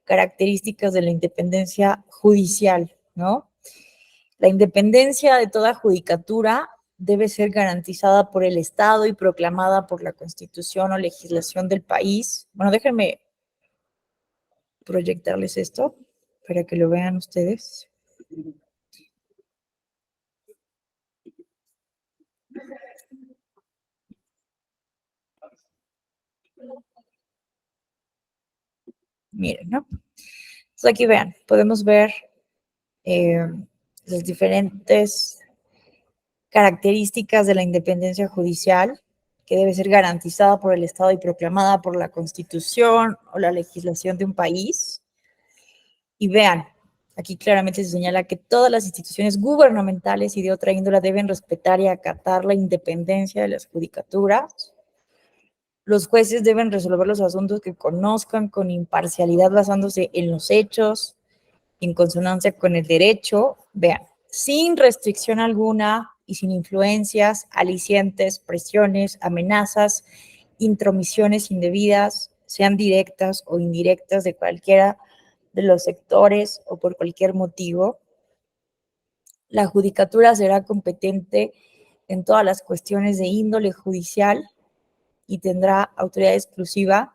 características de la independencia judicial, ¿no? La independencia de toda judicatura debe ser garantizada por el Estado y proclamada por la Constitución o legislación del país. Bueno, déjenme proyectarles esto para que lo vean ustedes. Miren, ¿no? Entonces aquí vean, podemos ver las diferentes características de la independencia judicial, que debe ser garantizada por el Estado y proclamada por la Constitución o la legislación de un país. Y vean, Aquí claramente se señala que todas las instituciones gubernamentales y de otra índole deben respetar y acatar la independencia de las judicaturas. Los jueces deben resolver los asuntos que conozcan con imparcialidad basándose en los hechos, en consonancia con el derecho, vean, sin restricción alguna y sin influencias, alicientes, presiones, amenazas, intromisiones indebidas, sean directas o indirectas de cualquiera de los sectores o por cualquier motivo. La judicatura será competente en todas las cuestiones de índole judicial y tendrá autoridad exclusiva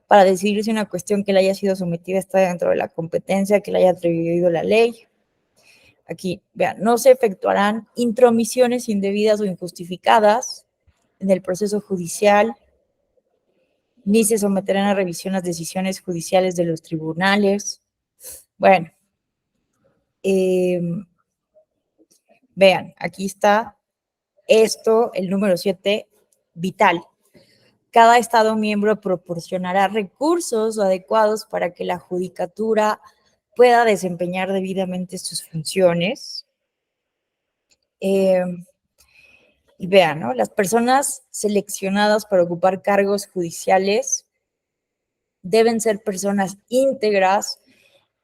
para decidir si una cuestión que le haya sido sometida está dentro de la competencia que le haya atribuido la ley. Aquí, vean, no se efectuarán intromisiones indebidas o injustificadas en el proceso judicial, ni se someterán a revisión las decisiones judiciales de los tribunales. Bueno, vean, aquí está esto, el número 7, vital. Cada Estado miembro proporcionará recursos adecuados para que la judicatura pueda desempeñar debidamente sus funciones. Y vean, ¿no? Las personas seleccionadas para ocupar cargos judiciales deben ser personas íntegras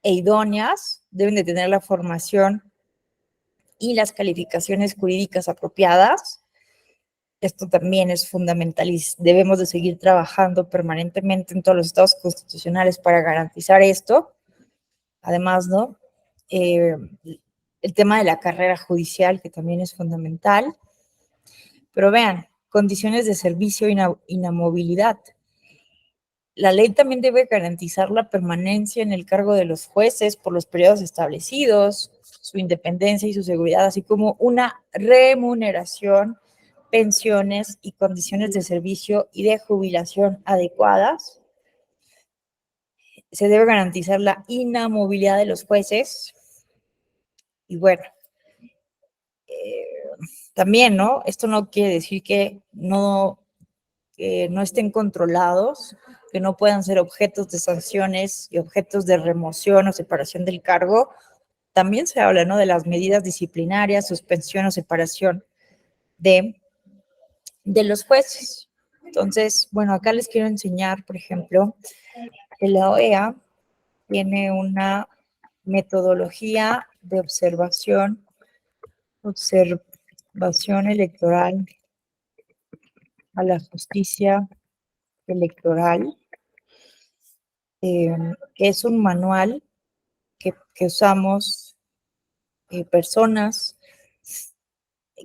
e idóneas, deben de tener la formación y las calificaciones jurídicas apropiadas. Esto también es fundamental y debemos de seguir trabajando permanentemente en todos los estados constitucionales para garantizar esto. Además, ¿no? El tema de la carrera judicial, que también es fundamental. Pero vean, condiciones de servicio e inamovilidad. La ley también debe garantizar la permanencia en el cargo de los jueces por los periodos establecidos, su independencia y su seguridad, así como una remuneración, pensiones y condiciones de servicio y de jubilación adecuadas. Se debe garantizar la inamovilidad de los jueces. Y bueno, también, ¿no? Esto no quiere decir que no estén controlados, que no puedan ser objetos de sanciones y objetos de remoción o separación del cargo. También se habla, ¿no? De las medidas disciplinarias, suspensión o separación de los jueces. Entonces, bueno, acá les quiero enseñar, por ejemplo, que la OEA tiene una metodología de observación electoral a la justicia electoral, que es un manual que usamos personas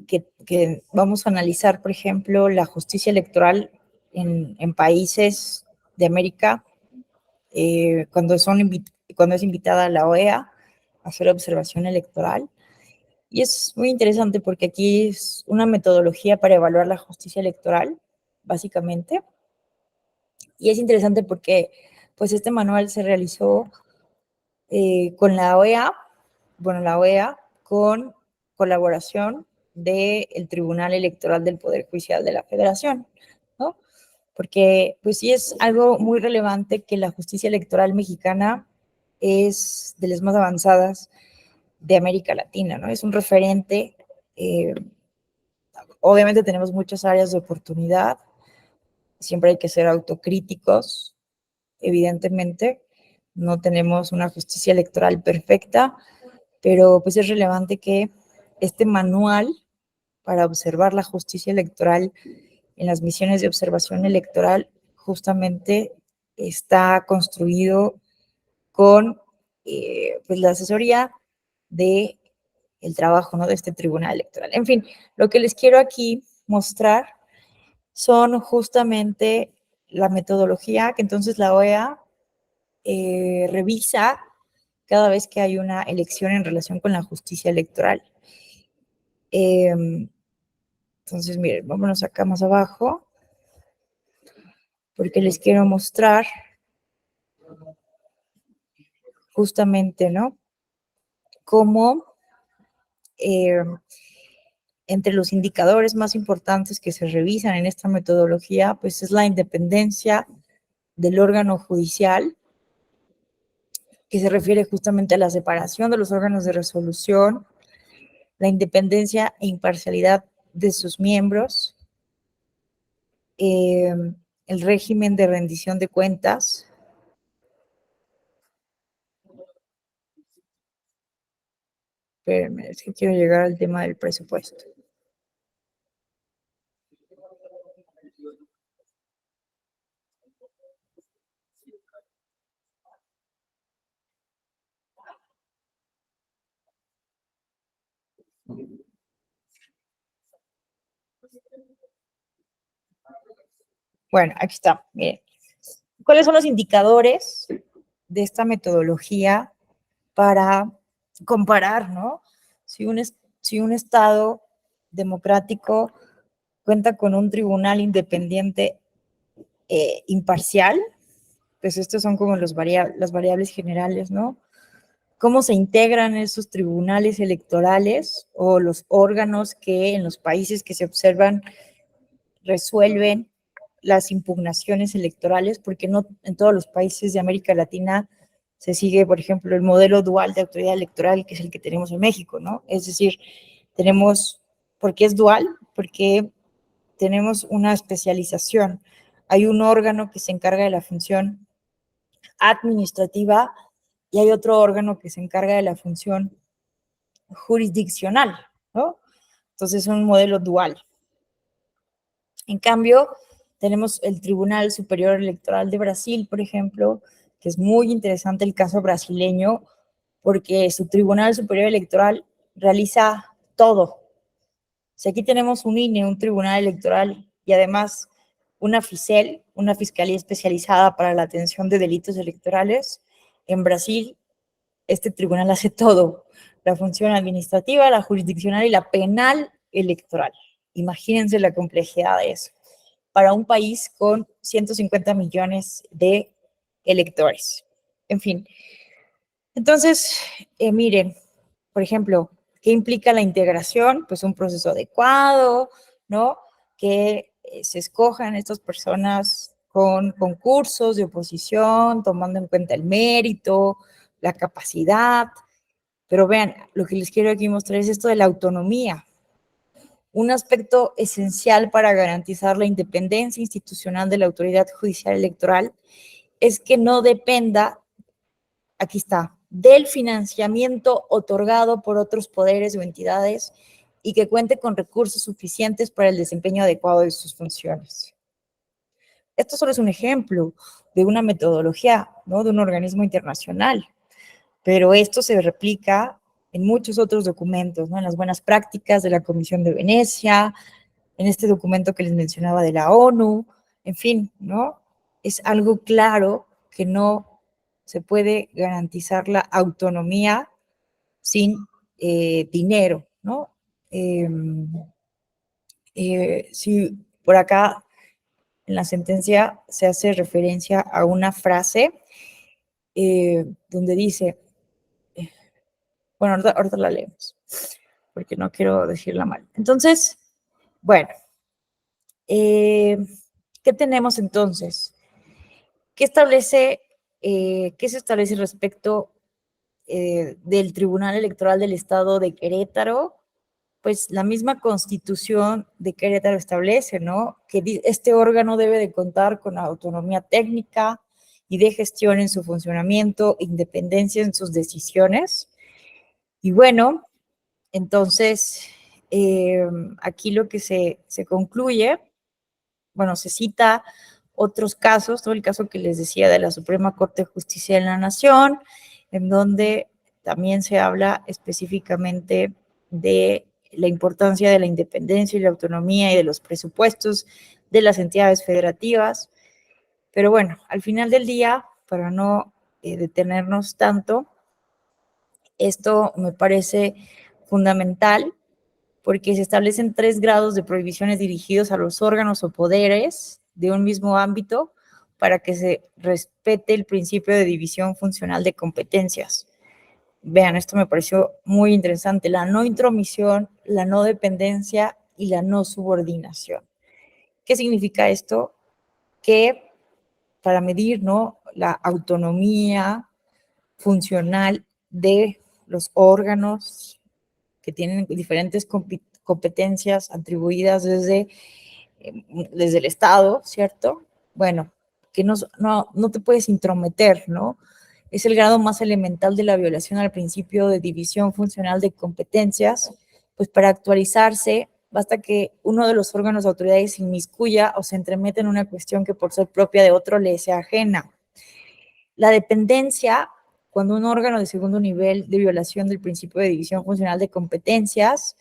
que vamos a analizar, por ejemplo, la justicia electoral en países de América, cuando es invitada a la OEA a hacer observación electoral. Y es muy interesante porque aquí es una metodología para evaluar la justicia electoral, básicamente. Y es interesante porque pues este manual se realizó con la OEA, con colaboración del Tribunal Electoral del Poder Judicial de la Federación, ¿no? Porque pues sí es algo muy relevante que la justicia electoral mexicana es de las más avanzadas de América Latina, ¿no? Es un referente. Obviamente tenemos muchas áreas de oportunidad, siempre hay que ser autocríticos, evidentemente, no tenemos una justicia electoral perfecta, pero pues es relevante que este manual para observar la justicia electoral en las misiones de observación electoral justamente está construido con pues la asesoría de el trabajo, ¿no? De este tribunal electoral. En fin, lo que les quiero aquí mostrar son justamente la metodología que entonces la OEA revisa cada vez que hay una elección en relación con la justicia electoral. Entonces, miren, vámonos acá más abajo, porque les quiero mostrar justamente, ¿no? Cómo entre los indicadores más importantes que se revisan en esta metodología, pues es la independencia del órgano judicial, que se refiere justamente a la separación de los órganos de resolución, la independencia e imparcialidad de sus miembros, el régimen de rendición de cuentas. Espérenme, es que quiero llegar al tema del presupuesto. Bueno, aquí está. Miren. ¿Cuáles son los indicadores de esta metodología para comparar, ¿no? Si un Estado democrático cuenta con un tribunal independiente imparcial, pues estos son como las variables generales, ¿no? ¿Cómo se integran esos tribunales electorales o los órganos que en los países que se observan resuelven las impugnaciones electorales? Porque no en todos los países de América Latina se sigue, por ejemplo, el modelo dual de autoridad electoral, que es el que tenemos en México, ¿no? Es decir, tenemos, ¿por qué es dual? Porque tenemos una especialización. Hay un órgano que se encarga de la función administrativa y hay otro órgano que se encarga de la función jurisdiccional, ¿no? Entonces es un modelo dual. En cambio, tenemos el Tribunal Superior Electoral de Brasil, por ejemplo, que es muy interesante el caso brasileño, porque su Tribunal Superior Electoral realiza todo. Si aquí tenemos un INE, un Tribunal Electoral y además una FICEL, una Fiscalía Especializada para la Atención de Delitos Electorales, en Brasil este tribunal hace todo, la función administrativa, la jurisdiccional y la penal electoral. Imagínense la complejidad de eso para un país con 150 millones de electores. En fin, entonces, miren, por ejemplo, ¿qué implica la integración? Pues un proceso adecuado, ¿no? Que se escojan estas personas con concursos de oposición, tomando en cuenta el mérito, la capacidad. Pero vean, lo que les quiero aquí mostrar es esto de la autonomía. Un aspecto esencial para garantizar la independencia institucional de la autoridad judicial electoral es que no dependa, aquí está, del financiamiento otorgado por otros poderes o entidades y que cuente con recursos suficientes para el desempeño adecuado de sus funciones. Esto solo es un ejemplo de una metodología, ¿no? De un organismo internacional, pero esto se replica en muchos otros documentos, ¿no? En las buenas prácticas de la Comisión de Venecia, en este documento que les mencionaba de la ONU, en fin, ¿no? Es algo claro que no se puede garantizar la autonomía sin dinero, ¿no? Si por acá en la sentencia se hace referencia a una frase donde dice, bueno, ahorita la leemos, porque no quiero decirla mal. Entonces, bueno, ¿qué tenemos entonces? ¿Qué qué se establece respecto del Tribunal Electoral del Estado de Querétaro? Pues la misma Constitución de Querétaro establece, ¿no? Que este órgano debe de contar con autonomía técnica y de gestión en su funcionamiento, independencia en sus decisiones. Y bueno, entonces, aquí lo que se concluye, bueno, se cita otros casos, ¿no? El caso que les decía de la Suprema Corte de Justicia de la Nación, en donde también se habla específicamente de la importancia de la independencia y la autonomía y de los presupuestos de las entidades federativas. Pero bueno, al final del día, para no detenernos tanto, esto me parece fundamental porque se establecen 3 grados de prohibiciones dirigidos a los órganos o poderes de un mismo ámbito para que se respete el principio de división funcional de competencias. Vean, esto me pareció muy interesante, la no intromisión, la no dependencia y la no subordinación. ¿Qué significa esto? Que para medir, ¿no?, la autonomía funcional de los órganos que tienen diferentes competencias atribuidas desde el Estado, ¿cierto? Bueno, que no te puedes intrometer, ¿no? Es el grado más elemental de la violación al principio de división funcional de competencias, pues para actualizarse basta que uno de los órganos de autoridad se inmiscuya o se entremeta en una cuestión que por ser propia de otro le sea ajena. La dependencia, cuando un órgano de segundo nivel de violación del principio de división funcional de competencias,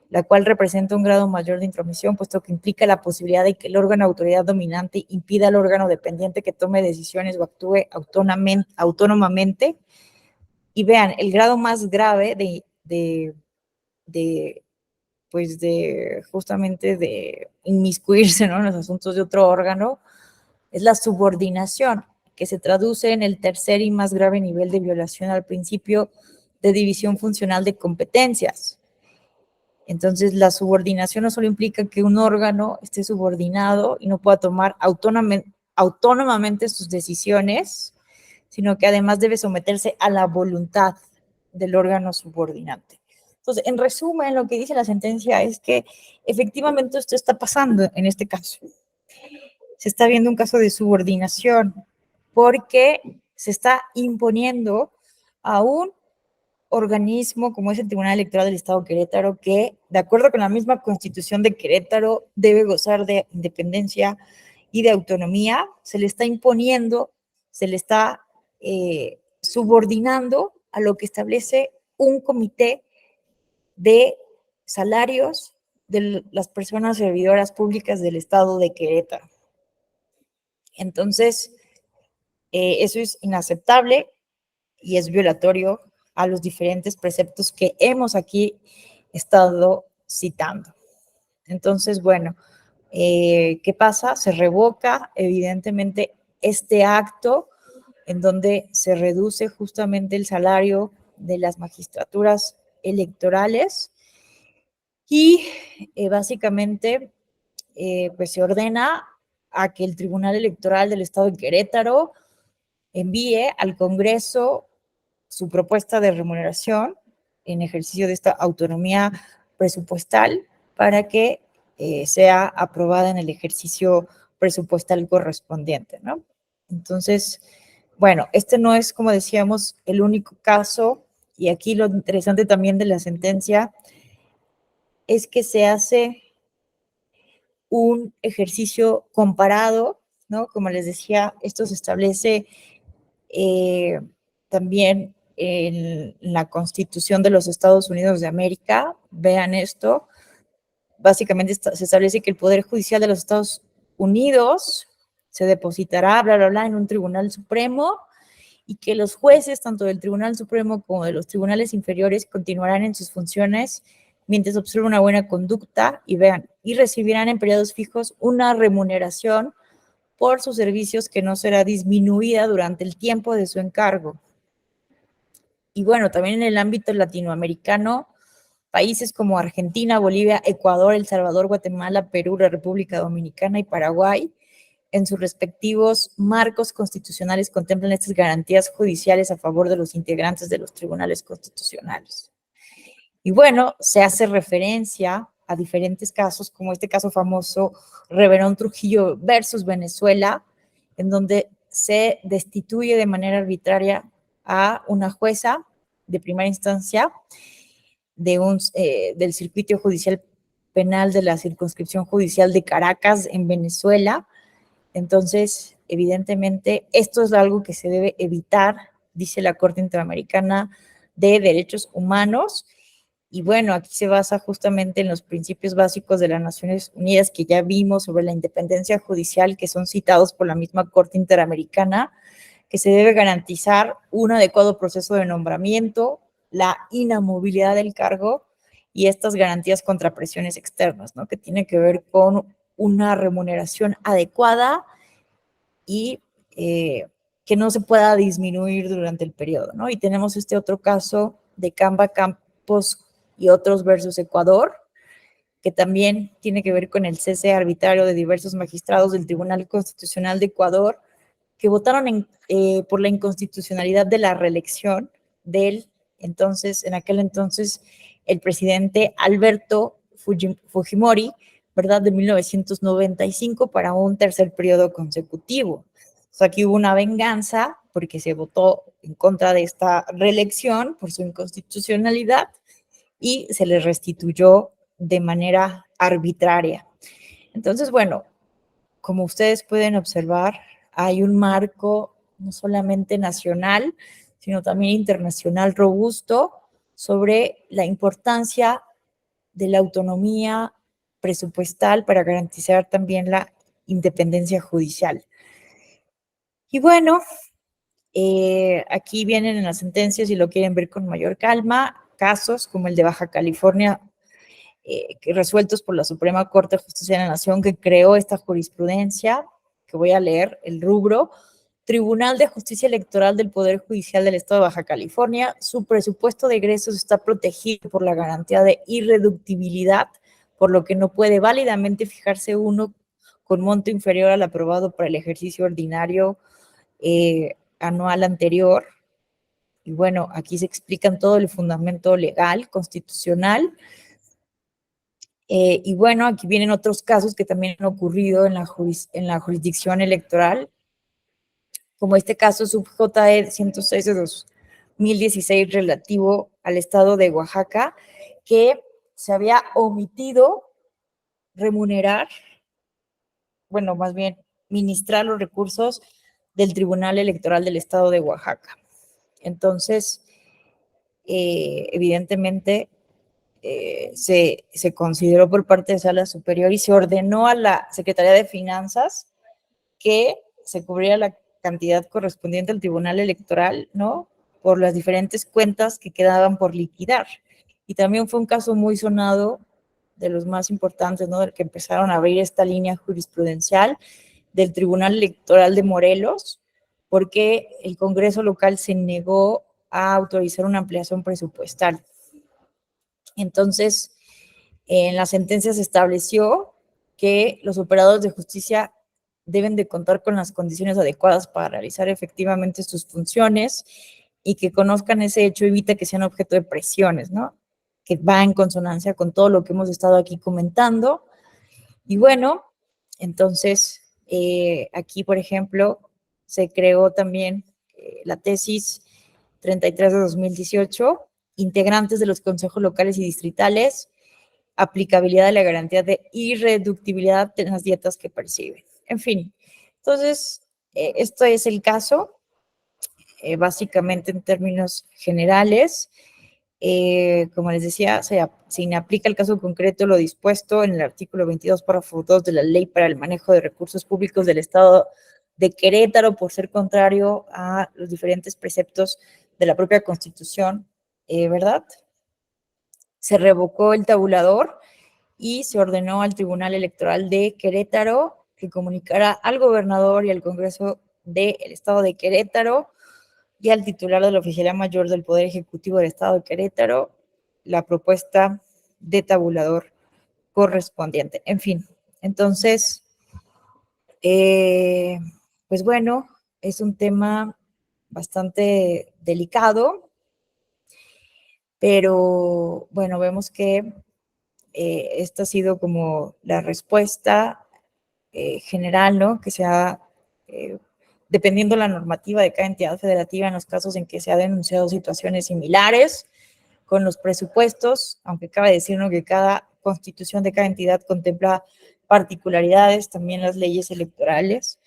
la cual representa un grado mayor de intromisión, puesto que implica la posibilidad de que el órgano de autoridad dominante impida al órgano dependiente que tome decisiones o actúe autónomamente. Y vean, el grado más grave justamente de inmiscuirse, ¿no?, en los asuntos de otro órgano, es la subordinación, que se traduce en el tercer y más grave nivel de violación al principio de división funcional de competencias. Entonces, la subordinación no solo implica que un órgano esté subordinado y no pueda tomar autónomamente sus decisiones, sino que además debe someterse a la voluntad del órgano subordinante. Entonces, en resumen, lo que dice la sentencia es que efectivamente esto está pasando en este caso. Se está viendo un caso de subordinación porque se está imponiendo a un organismo como es el Tribunal Electoral del Estado de Querétaro, que, de acuerdo con la misma Constitución de Querétaro, debe gozar de independencia y de autonomía, se le está imponiendo, se le está subordinando a lo que establece un comité de salarios de las personas servidoras públicas del Estado de Querétaro. Entonces, eso es inaceptable y es violatorio a los diferentes preceptos que hemos aquí estado citando. Entonces, bueno, ¿qué pasa? Se revoca evidentemente este acto en donde se reduce justamente el salario de las magistraturas electorales y básicamente pues se ordena a que el Tribunal Electoral del Estado de Querétaro envíe al Congreso su propuesta de remuneración en ejercicio de esta autonomía presupuestal para que sea aprobada en el ejercicio presupuestal correspondiente, ¿no? Entonces, bueno, este no es, como decíamos, el único caso, y aquí lo interesante también de la sentencia es que se hace un ejercicio comparado, ¿no? Como les decía, esto se establece también en la Constitución de los Estados Unidos de América. Vean esto. Básicamente se establece que el Poder Judicial de los Estados Unidos se depositará, bla, bla, bla, en un tribunal supremo y que los jueces, tanto del Tribunal Supremo como de los tribunales inferiores, continuarán en sus funciones mientras observen una buena conducta y vean, y recibirán en periodos fijos una remuneración por sus servicios que no será disminuida durante el tiempo de su encargo. Y bueno, también en el ámbito latinoamericano, países como Argentina, Bolivia, Ecuador, El Salvador, Guatemala, Perú, la República Dominicana y Paraguay, en sus respectivos marcos constitucionales contemplan estas garantías judiciales a favor de los integrantes de los tribunales constitucionales. Y bueno, se hace referencia a diferentes casos, como este caso famoso, Reverón Trujillo versus Venezuela, en donde se destituye de manera arbitraria a una jueza de primera instancia del circuito judicial penal de la circunscripción judicial de Caracas en Venezuela. Entonces, evidentemente, esto es algo que se debe evitar, dice la Corte Interamericana de Derechos Humanos. Y bueno, aquí se basa justamente en los principios básicos de las Naciones Unidas que ya vimos sobre la independencia judicial, que son citados por la misma Corte Interamericana, que se debe garantizar un adecuado proceso de nombramiento, la inamovilidad del cargo y estas garantías contra presiones externas, ¿no?, que tiene que ver con una remuneración adecuada y que no se pueda disminuir durante el periodo, ¿no? Y tenemos este otro caso de Camba Campos y otros versus Ecuador, que también tiene que ver con el cese arbitrario de diversos magistrados del Tribunal Constitucional de Ecuador, que votaron por la inconstitucionalidad de la reelección del en aquel entonces, el presidente Alberto Fujimori, ¿verdad? De 1995 para un tercer periodo consecutivo. O sea, aquí hubo una venganza porque se votó en contra de esta reelección por su inconstitucionalidad y se les restituyó de manera arbitraria. Entonces, bueno, como ustedes pueden observar, hay un marco no solamente nacional, sino también internacional robusto sobre la importancia de la autonomía presupuestal para garantizar también la independencia judicial. Y bueno, aquí vienen en las sentencias, si lo quieren ver con mayor calma, casos como el de Baja California, resueltos por la Suprema Corte de Justicia de la Nación, que creó esta jurisprudencia, que voy a leer el rubro: Tribunal de Justicia Electoral del Poder Judicial del Estado de Baja California, su presupuesto de egresos está protegido por la garantía de irreductibilidad, por lo que no puede válidamente fijarse uno con monto inferior al aprobado para el ejercicio ordinario anual anterior. Y bueno, aquí se explican todo el fundamento legal, constitucional. Y bueno, aquí vienen otros casos que también han ocurrido en la jurisdicción electoral, como este caso sub-JE 106 de 2016 relativo al estado de Oaxaca, que se había omitido remunerar, bueno, más bien ministrar los recursos del Tribunal Electoral del estado de Oaxaca. Entonces, evidentemente, se consideró por parte de Sala Superior y se ordenó a la Secretaría de Finanzas que se cubriera la cantidad correspondiente al Tribunal Electoral, ¿no? Por las diferentes cuentas que quedaban por liquidar. Y también fue un caso muy sonado, de los más importantes, ¿no? Del que empezaron a abrir esta línea jurisprudencial del Tribunal Electoral de Morelos, porque el Congreso local se negó a autorizar una ampliación presupuestal. Entonces, en la sentencia se estableció que los operadores de justicia deben de contar con las condiciones adecuadas para realizar efectivamente sus funciones y que conozcan ese hecho evita que sean objeto de presiones, ¿no? Que va en consonancia con todo lo que hemos estado aquí comentando. Y bueno, entonces, aquí, por ejemplo, se creó también la tesis 33 de 2018, integrantes de los consejos locales y distritales, aplicabilidad de la garantía de irreductibilidad de las dietas que perciben. En fin, entonces, esto es el caso, básicamente en términos generales. Como les decía, se aplica el caso concreto lo dispuesto en el artículo 22, párrafo 2 de la Ley para el Manejo de Recursos Públicos del Estado de Querétaro, por ser contrario a los diferentes preceptos de la propia Constitución, ¿verdad? Se revocó el tabulador y se ordenó al Tribunal Electoral de Querétaro que comunicara al gobernador y al Congreso del Estado de Querétaro y al titular de la Oficialía Mayor del Poder Ejecutivo del Estado de Querétaro la propuesta de tabulador correspondiente. En fin, entonces, pues bueno, es un tema bastante delicado, pero bueno, vemos que esta ha sido como la respuesta general, ¿no? Que se ha, dependiendo de la normativa de cada entidad federativa, en los casos en que se ha denunciado situaciones similares con los presupuestos, aunque cabe decir, ¿no?, que cada constitución de cada entidad contempla particularidades, también las leyes electorales,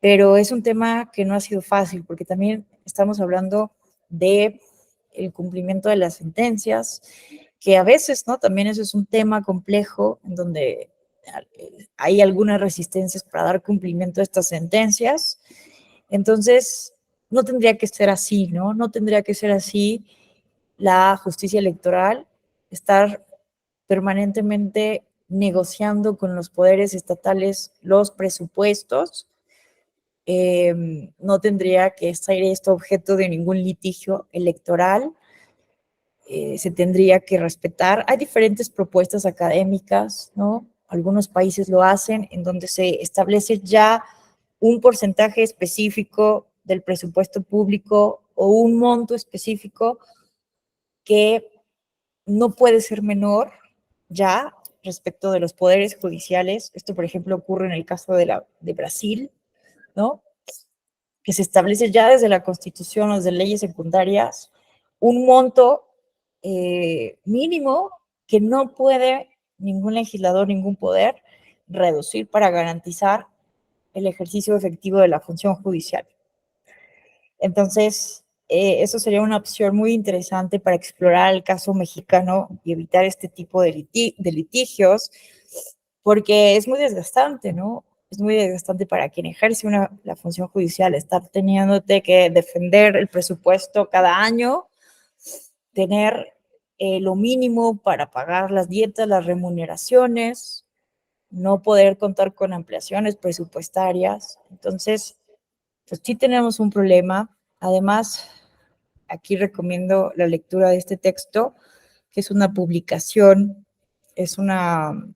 pero es un tema que no ha sido fácil, porque también estamos hablando de el cumplimiento de las sentencias, que a veces, ¿no? También eso es un tema complejo en donde hay algunas resistencias para dar cumplimiento a estas sentencias. Entonces, no tendría que ser así, ¿no? No tendría que ser así la justicia electoral, estar permanentemente negociando con los poderes estatales los presupuestos. No tendría que ser esto objeto de ningún litigio electoral. Se tendría que respetar. Hay diferentes propuestas académicas, ¿no? Algunos países lo hacen, en donde se establece ya un porcentaje específico del presupuesto público o un monto específico que no puede ser menor ya respecto de los poderes judiciales. Esto, por ejemplo, ocurre en el caso de Brasil, ¿no? Que se establece ya desde la Constitución o desde leyes secundarias un monto mínimo que no puede ningún legislador, ningún poder reducir para garantizar el ejercicio efectivo de la función judicial. Entonces, eso sería una opción muy interesante para explorar el caso mexicano y evitar este tipo de litigios, porque es muy desgastante, ¿no? Es muy desgastante para quien ejerce la función judicial, estar teniéndote que defender el presupuesto cada año, tener lo mínimo para pagar las dietas, las remuneraciones, no poder contar con ampliaciones presupuestarias. Entonces, pues sí tenemos un problema. Además, aquí recomiendo la lectura de este texto, que es una publicación, son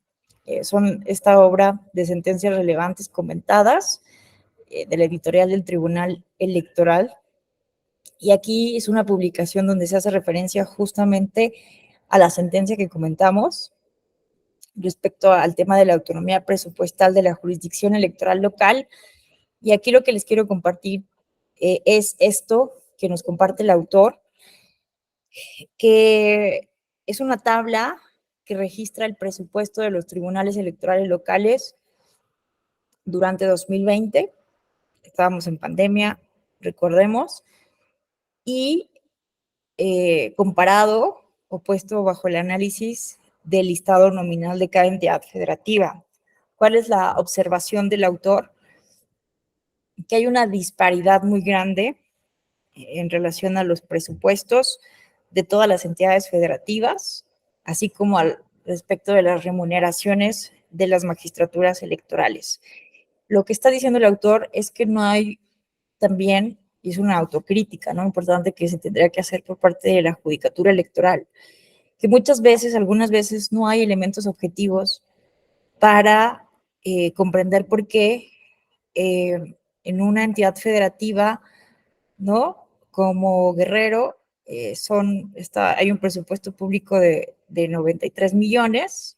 esta obra de sentencias relevantes comentadas de la editorial del Tribunal Electoral. Y aquí es una publicación donde se hace referencia justamente a la sentencia que comentamos respecto al tema de la autonomía presupuestal de la jurisdicción electoral local. Y aquí lo que les quiero compartir es esto que nos comparte el autor, que es una tabla que registra el presupuesto de los tribunales electorales locales durante 2020. Estábamos en pandemia, recordemos, y comparado o puesto bajo el análisis del listado nominal de cada entidad federativa. ¿Cuál es la observación del autor? Que hay una disparidad muy grande en relación a los presupuestos de todas las entidades federativas, así como al respecto de las remuneraciones de las magistraturas electorales. Lo que está diciendo el autor es que no hay también, y es una autocrítica, ¿no? Importante que se tendría que hacer por parte de la judicatura electoral, que muchas veces, algunas veces, no hay elementos objetivos para comprender por qué en una entidad federativa, ¿no? Como Guerrero, hay un presupuesto público de 93 millones,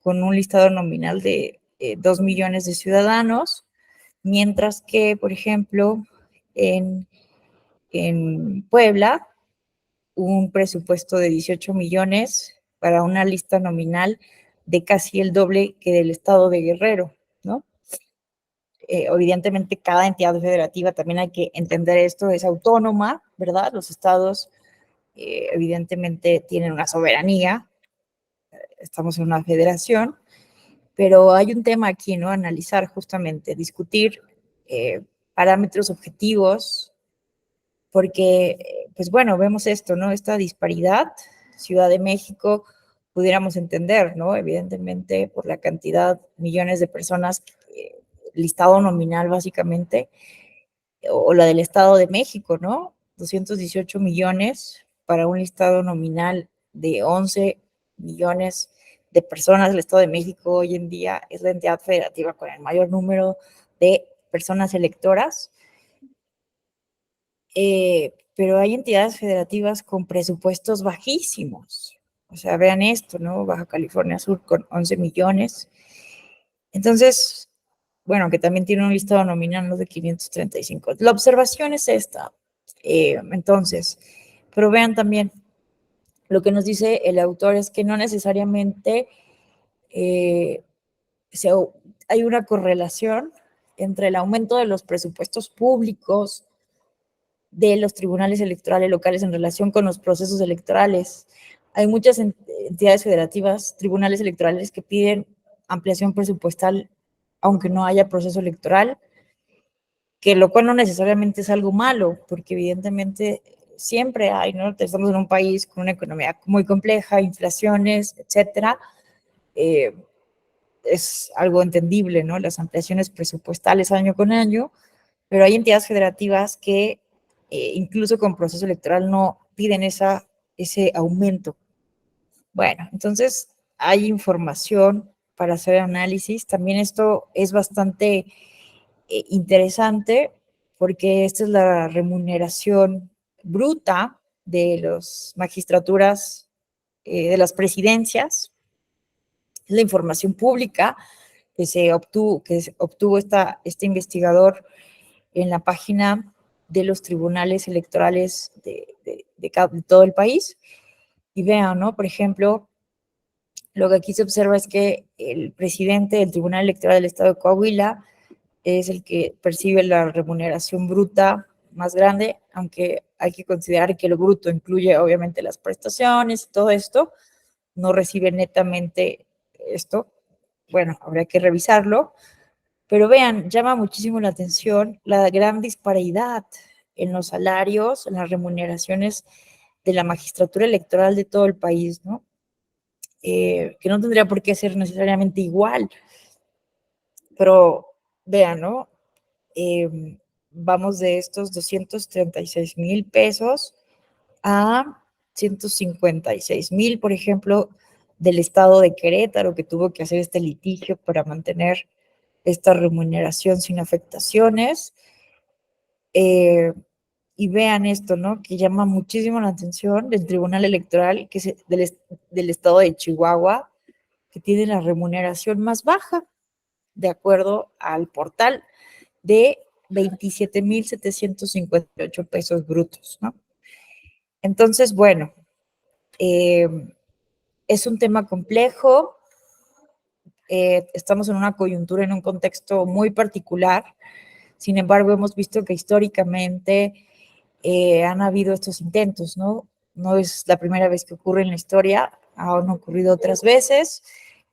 con un listado nominal de 2 millones de ciudadanos, mientras que, por ejemplo, en Puebla, un presupuesto de 18 millones para una lista nominal de casi el doble que del estado de Guerrero, ¿no? Evidentemente, cada entidad federativa, también hay que entender esto, es autónoma, ¿verdad? Los estados evidentemente tienen una soberanía, estamos en una federación, pero hay un tema aquí, ¿no? Analizar justamente, discutir parámetros objetivos, porque, pues bueno, vemos esto, ¿no? Esta disparidad, Ciudad de México, pudiéramos entender, ¿no? Evidentemente, por la cantidad, millones de personas, listado nominal básicamente, o la del Estado de México, ¿no? 218 millones para un listado nominal de 11 millones de personas. El Estado de México hoy en día es la entidad federativa con el mayor número de personas electoras. Pero hay entidades federativas con presupuestos bajísimos. O sea, vean esto, ¿no? Baja California Sur con 11 millones. Entonces, bueno, que también tiene un listado nominal, ¿no? De 535. La observación es esta. Entonces, pero vean también, lo que nos dice el autor es que no necesariamente hay una correlación entre el aumento de los presupuestos públicos de los tribunales electorales locales en relación con los procesos electorales. Hay muchas entidades federativas, tribunales electorales que piden ampliación presupuestal aunque no haya proceso electoral, que lo cual no necesariamente es algo malo, porque evidentemente siempre hay, ¿no? Estamos en un país con una economía muy compleja, inflaciones, etcétera. Es algo entendible, ¿no? Las ampliaciones presupuestales año con año, pero hay entidades federativas que incluso con proceso electoral no piden ese aumento. Bueno, entonces hay información para hacer análisis. También esto es bastante interesante porque esta es la remuneración bruta de las magistraturas, de las presidencias, es la información pública que obtuvo este investigador en la página de los tribunales electorales de todo el país. Y vean, ¿no? Por ejemplo, lo que aquí se observa es que el presidente del Tribunal Electoral del Estado de Coahuila es el que percibe la remuneración bruta más grande, aunque hay que considerar que lo bruto incluye obviamente las prestaciones y todo esto, no recibe netamente esto. Bueno, habría que revisarlo, pero vean, llama muchísimo la atención la gran disparidad en los salarios, en las remuneraciones de la magistratura electoral de todo el país, ¿no? Que no tendría por qué ser necesariamente igual, pero vean, ¿no? Vamos de estos 236,000 pesos a 156,000, por ejemplo, del estado de Querétaro, que tuvo que hacer este litigio para mantener esta remuneración sin afectaciones. Y vean esto, ¿no? Que llama muchísimo la atención del Tribunal Electoral, que es del estado de Chihuahua, que tiene la remuneración más baja, de acuerdo al portal, de 27,758 pesos brutos, ¿no? Entonces, bueno, eh, es un tema complejo, estamos en una coyuntura, en un contexto muy particular. Sin embargo, hemos visto que históricamente han habido estos intentos, ¿no? No es la primera vez que ocurre en la historia, han ocurrido otras veces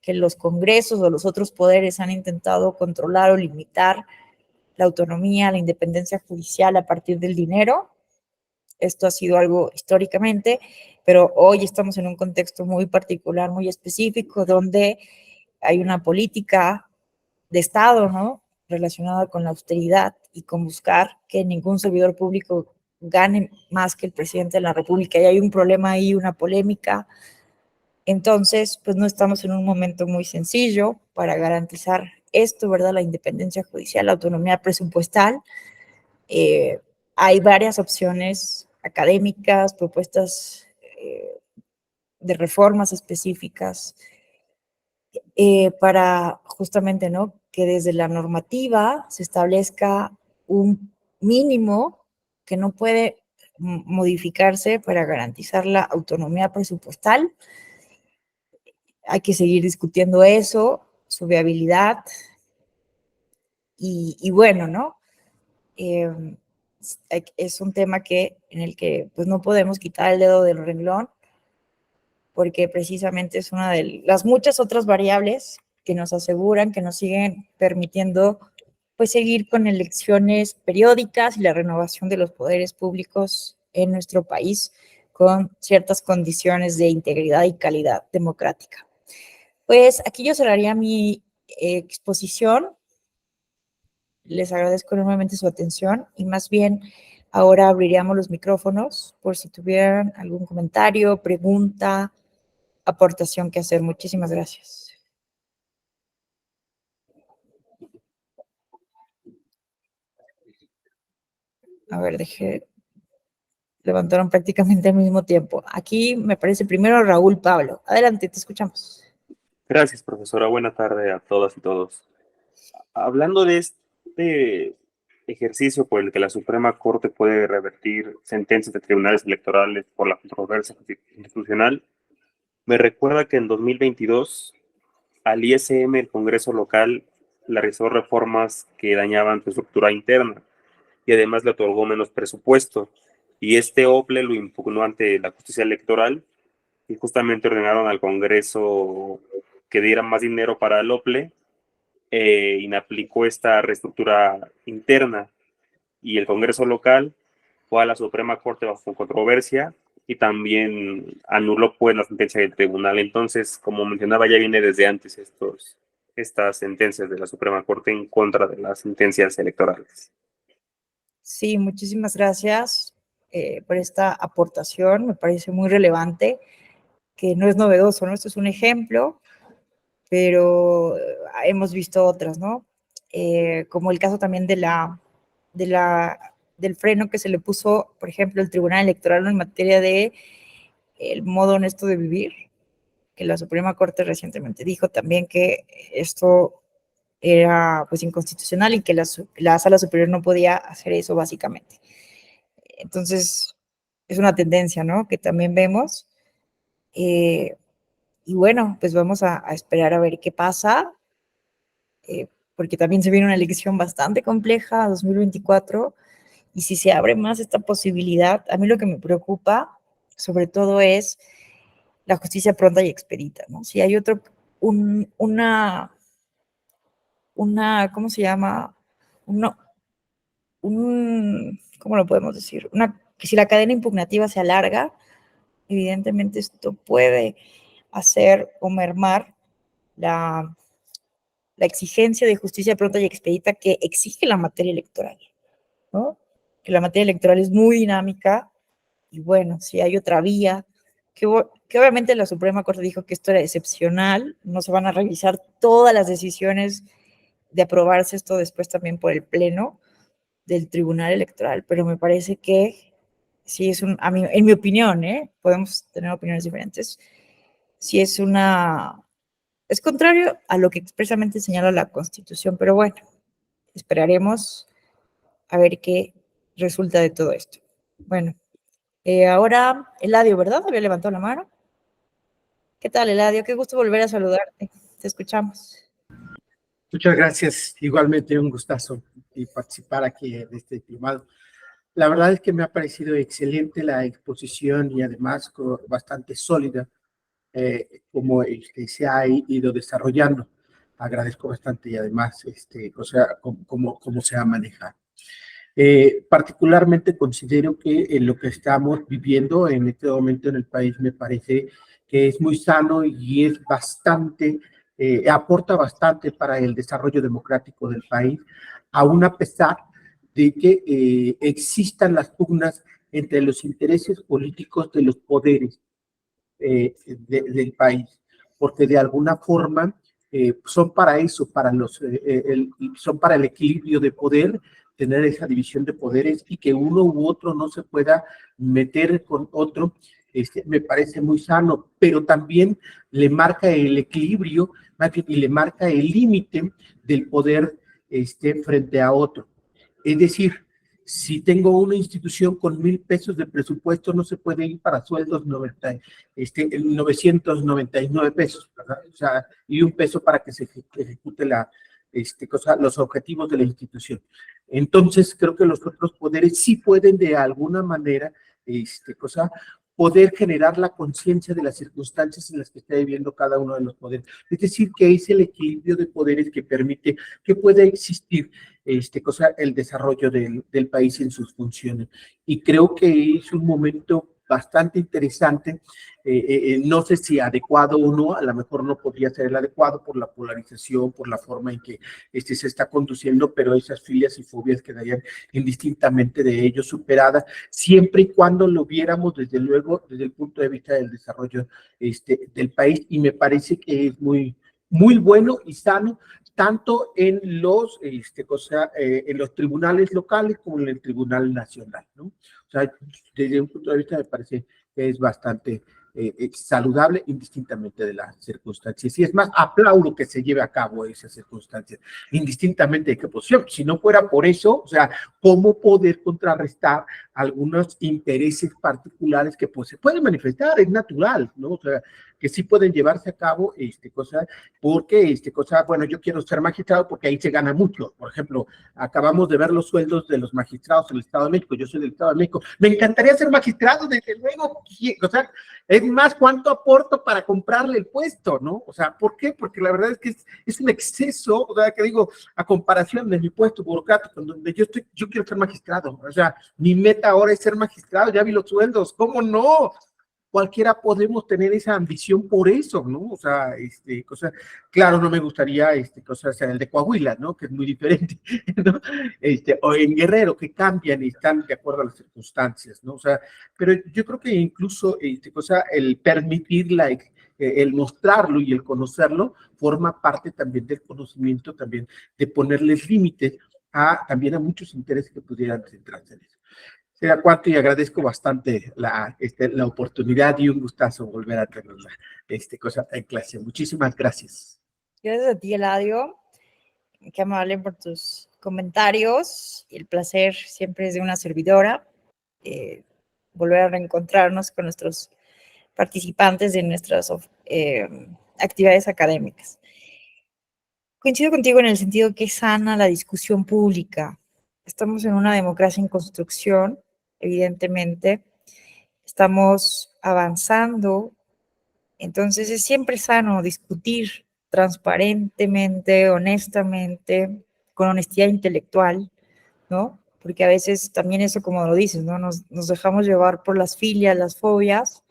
que los congresos o los otros poderes han intentado controlar o limitar la autonomía, la independencia judicial a partir del dinero. Esto ha sido algo históricamente, pero hoy estamos en un contexto muy particular, muy específico, donde hay una política de Estado, ¿no? Relacionada con la austeridad y con buscar que ningún servidor público gane más que el presidente de la República. Y hay un problema ahí, una polémica. Entonces, pues no estamos en un momento muy sencillo para garantizar esto, ¿verdad? La independencia judicial, la autonomía presupuestal. Eh, Hay varias opciones académicas, propuestas de reformas específicas para justamente, ¿no? Que desde la normativa se establezca un mínimo que no puede modificarse para garantizar la autonomía presupuestal. Hay que seguir discutiendo eso, su viabilidad y bueno, ¿no? Eh, es un tema en el que pues no podemos quitar el dedo del renglón porque precisamente es una de las muchas otras variables que nos aseguran, que nos siguen permitiendo pues seguir con elecciones periódicas y la renovación de los poderes públicos en nuestro país con ciertas condiciones de integridad y calidad democrática. Pues aquí yo cerraría mi exposición. Les agradezco enormemente su atención y más bien ahora abriríamos los micrófonos por si tuvieran algún comentario, pregunta, aportación que hacer. Muchísimas gracias. A ver, levantaron prácticamente al mismo tiempo. Aquí me parece primero Raúl Pablo. Adelante, te escuchamos. Gracias, profesora. Buena tarde a todas y todos. Hablando de este ejercicio por el que la Suprema Corte puede revertir sentencias de tribunales electorales por la controversia constitucional, me recuerda que en 2022 al ISM, el Congreso local, le realizó reformas que dañaban su estructura interna y además le otorgó menos presupuesto. Y este OPLE lo impugnó ante la justicia electoral y justamente ordenaron al Congreso que diera más dinero para el OPLE, inaplicó esta reestructura interna y el Congreso local fue a la Suprema Corte bajo controversia y también anuló pues la sentencia del tribunal. Entonces, como mencionaba, ya viene desde antes estas sentencias de la Suprema Corte en contra de las sentencias electorales. Sí, muchísimas gracias por esta aportación. Me parece muy relevante, que no es novedoso, ¿no? Esto es un ejemplo, pero hemos visto otras, ¿no? como el caso también del freno que se le puso, por ejemplo, el Tribunal Electoral en materia de el modo honesto de vivir, que la Suprema Corte recientemente dijo también que esto era pues inconstitucional y que la Sala Superior no podía hacer eso básicamente. Entonces, es una tendencia, ¿no? Que también vemos. Y bueno, pues vamos a esperar a ver qué pasa, porque también se viene una elección bastante compleja, 2024, y si se abre más esta posibilidad, a mí lo que me preocupa, sobre todo, es la justicia pronta y expedita, ¿no? Si hay ¿cómo se llama? ¿Cómo lo podemos decir? Que si la cadena impugnativa se alarga, evidentemente esto puede hacer o mermar la exigencia de justicia pronta y expedita que exige la materia electoral, ¿no? Que la materia electoral es muy dinámica y bueno, si hay otra vía, que obviamente la Suprema Corte dijo que esto era excepcional, no se van a revisar todas las decisiones de aprobarse esto después también por el Pleno del Tribunal Electoral, pero me parece que sí es en mi opinión, podemos tener opiniones diferentes, sí es contrario a lo que expresamente señala la Constitución, pero bueno, esperaremos a ver qué resulta de todo esto. Bueno, ahora Eladio, ¿verdad? Había levantado la mano. ¿Qué tal, Eladio? Qué gusto volver a saludarte. Te escuchamos. Muchas gracias. Igualmente un gustazo y participar aquí en este diplomado. La verdad es que me ha parecido excelente la exposición y además bastante sólida como se ha ido desarrollando. Agradezco bastante y además cómo se ha manejado. Particularmente considero que lo que estamos viviendo en este momento en el país me parece que es muy sano y es bastante, aporta bastante para el desarrollo democrático del país, aún a pesar de que existan las pugnas entre los intereses políticos de los poderes del país, porque de alguna forma son para eso, son para el equilibrio de poder, tener esa división de poderes y que uno u otro no se pueda meter con otro, me parece muy sano, pero también le marca el equilibrio y le marca el límite del poder frente a otro. Es decir, si tengo una institución con 1,000 pesos de presupuesto, no se puede ir para sueldos 999 pesos, ¿verdad? O sea, y 1 peso para que se ejecute los objetivos de la institución. Entonces, creo que los otros poderes sí pueden de alguna manera, poder generar la conciencia de las circunstancias en las que está viviendo cada uno de los poderes. Es decir, que es el equilibrio de poderes que permite que pueda existir el desarrollo del país en sus funciones. Y creo que es un momento bastante interesante, no sé si adecuado o no, a lo mejor no podría ser el adecuado por la polarización, por la forma en que se está conduciendo, pero esas filias y fobias quedarían indistintamente de ello superadas, siempre y cuando lo viéramos desde luego desde el punto de vista del desarrollo del país, y me parece que es muy, muy bueno y sano, tanto en los tribunales locales como en el Tribunal Nacional, ¿no? O sea, desde un punto de vista me parece que es bastante saludable, indistintamente de las circunstancias. Y es más, aplaudo que se lleve a cabo esas circunstancias, indistintamente de qué posición. Si no fuera por eso, o sea, ¿cómo poder contrarrestar algunos intereses particulares que pues, se pueden manifestar? Es natural, ¿no? O sea, que sí pueden llevarse a cabo bueno, yo quiero ser magistrado porque ahí se gana mucho. Por ejemplo, acabamos de ver los sueldos de los magistrados en el Estado de México. Yo soy del Estado de México. Me encantaría ser magistrado, desde luego. O sea, es más, ¿cuánto aporto para comprarle el puesto, no? O sea, ¿por qué? Porque la verdad es que es un exceso, o sea, que digo, a comparación de mi puesto burocrático, donde yo quiero ser magistrado. O sea, mi meta ahora es ser magistrado, ya vi los sueldos, ¿cómo no? cualquiera podemos tener esa ambición por eso, ¿no? O sea, claro, no me gustaría, ser el de Coahuila, ¿no? Que es muy diferente, ¿no? O en Guerrero, que cambian y están de acuerdo a las circunstancias, ¿no? O sea, pero yo creo que incluso, el permitir el mostrarlo y el conocerlo forma parte también del conocimiento, también de ponerles límites también a muchos intereses que pudieran centrarse en eso. Señora Cuarto, y agradezco bastante la oportunidad y un gustazo volver a tenerla en clase. Muchísimas gracias. Gracias a ti, Eladio. Qué amable por tus comentarios. El placer siempre es de una servidora. Volver a reencontrarnos con nuestros participantes de nuestras actividades académicas. Coincido contigo en el sentido que es sana la discusión pública. Estamos en una democracia en construcción, evidentemente. Estamos avanzando. Entonces es siempre sano discutir transparentemente, honestamente, con honestidad intelectual, ¿no? Porque a veces también eso, como lo dices, ¿no? Nos dejamos llevar por las filias, las fobias,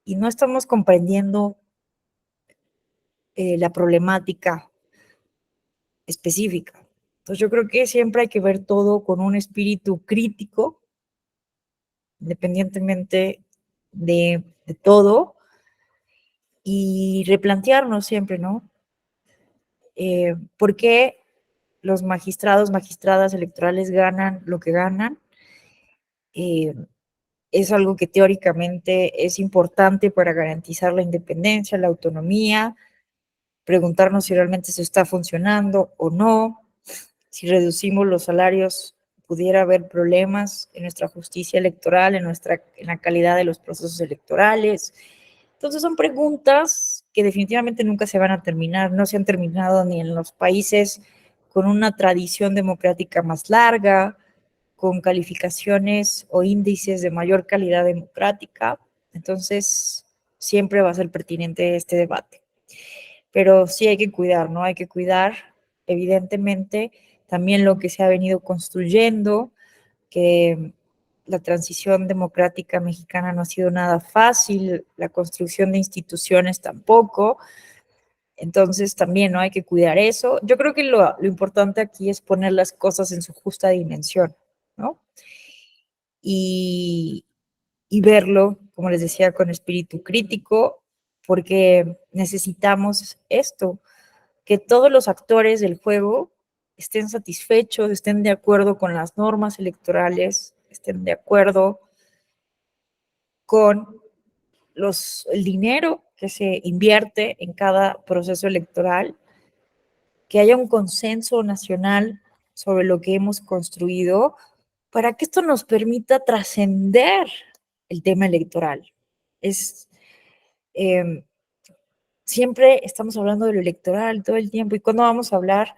y no estamos comprendiendo la problemática específica. Entonces yo creo que siempre hay que ver todo con un espíritu crítico, independientemente de todo, y replantearnos siempre, ¿no? ¿Por qué los magistrados, magistradas electorales ganan lo que ganan? Es algo que teóricamente es importante para garantizar la independencia, la autonomía, preguntarnos si realmente eso está funcionando o no. Si reducimos los salarios, pudiera haber problemas en nuestra justicia electoral, en la calidad de los procesos electorales. Entonces son preguntas que definitivamente nunca se van a terminar, no se han terminado ni en los países con una tradición democrática más larga, con calificaciones o índices de mayor calidad democrática. Entonces siempre va a ser pertinente este debate. Pero sí hay que cuidar, ¿no? Hay que cuidar, evidentemente, también lo que se ha venido construyendo, que la transición democrática mexicana no ha sido nada fácil, la construcción de instituciones tampoco. Entonces también, ¿no? Hay que cuidar eso. Yo creo que lo importante aquí es poner las cosas en su justa dimensión, ¿no? Y verlo, como les decía, con espíritu crítico, porque necesitamos esto, que todos los actores del juego estén satisfechos, estén de acuerdo con las normas electorales, estén de acuerdo con el dinero que se invierte en cada proceso electoral, que haya un consenso nacional sobre lo que hemos construido para que esto nos permita trascender el tema electoral. Siempre estamos hablando de lo electoral todo el tiempo, y cuando vamos a hablar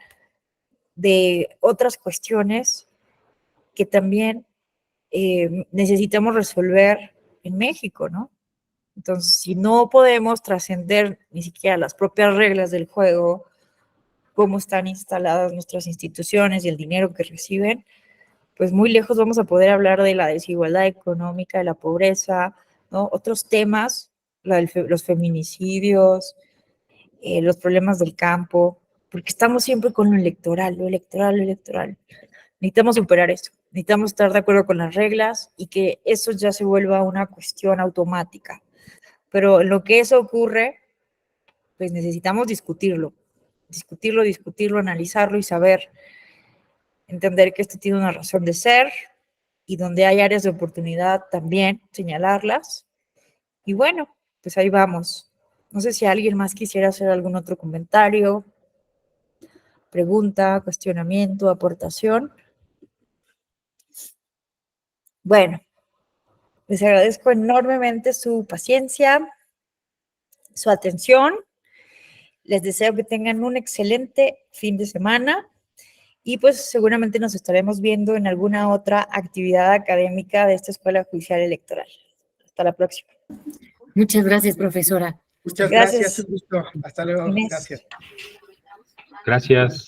de otras cuestiones que también necesitamos resolver en México, ¿no? Entonces, si no podemos trascender ni siquiera las propias reglas del juego, cómo están instaladas nuestras instituciones y el dinero que reciben, pues muy lejos vamos a poder hablar de la desigualdad económica, de la pobreza, ¿no? Otros temas, los feminicidios, los problemas del campo, porque estamos siempre con lo electoral, lo electoral, lo electoral. Necesitamos superar eso, necesitamos estar de acuerdo con las reglas y que eso ya se vuelva una cuestión automática. Pero en lo que eso ocurre, pues necesitamos discutirlo, analizarlo y saber, entender que esto tiene una razón de ser y donde hay áreas de oportunidad también señalarlas. Y bueno, pues ahí vamos. No sé si alguien más quisiera hacer algún otro comentario, pregunta, cuestionamiento, aportación. Bueno, les agradezco enormemente su paciencia, su atención. Les deseo que tengan un excelente fin de semana y pues seguramente nos estaremos viendo en alguna otra actividad académica de esta Escuela Judicial Electoral. Hasta la próxima. Muchas gracias, profesora. Muchas gracias, un gusto. Hasta luego. Inés. Gracias. Gracias.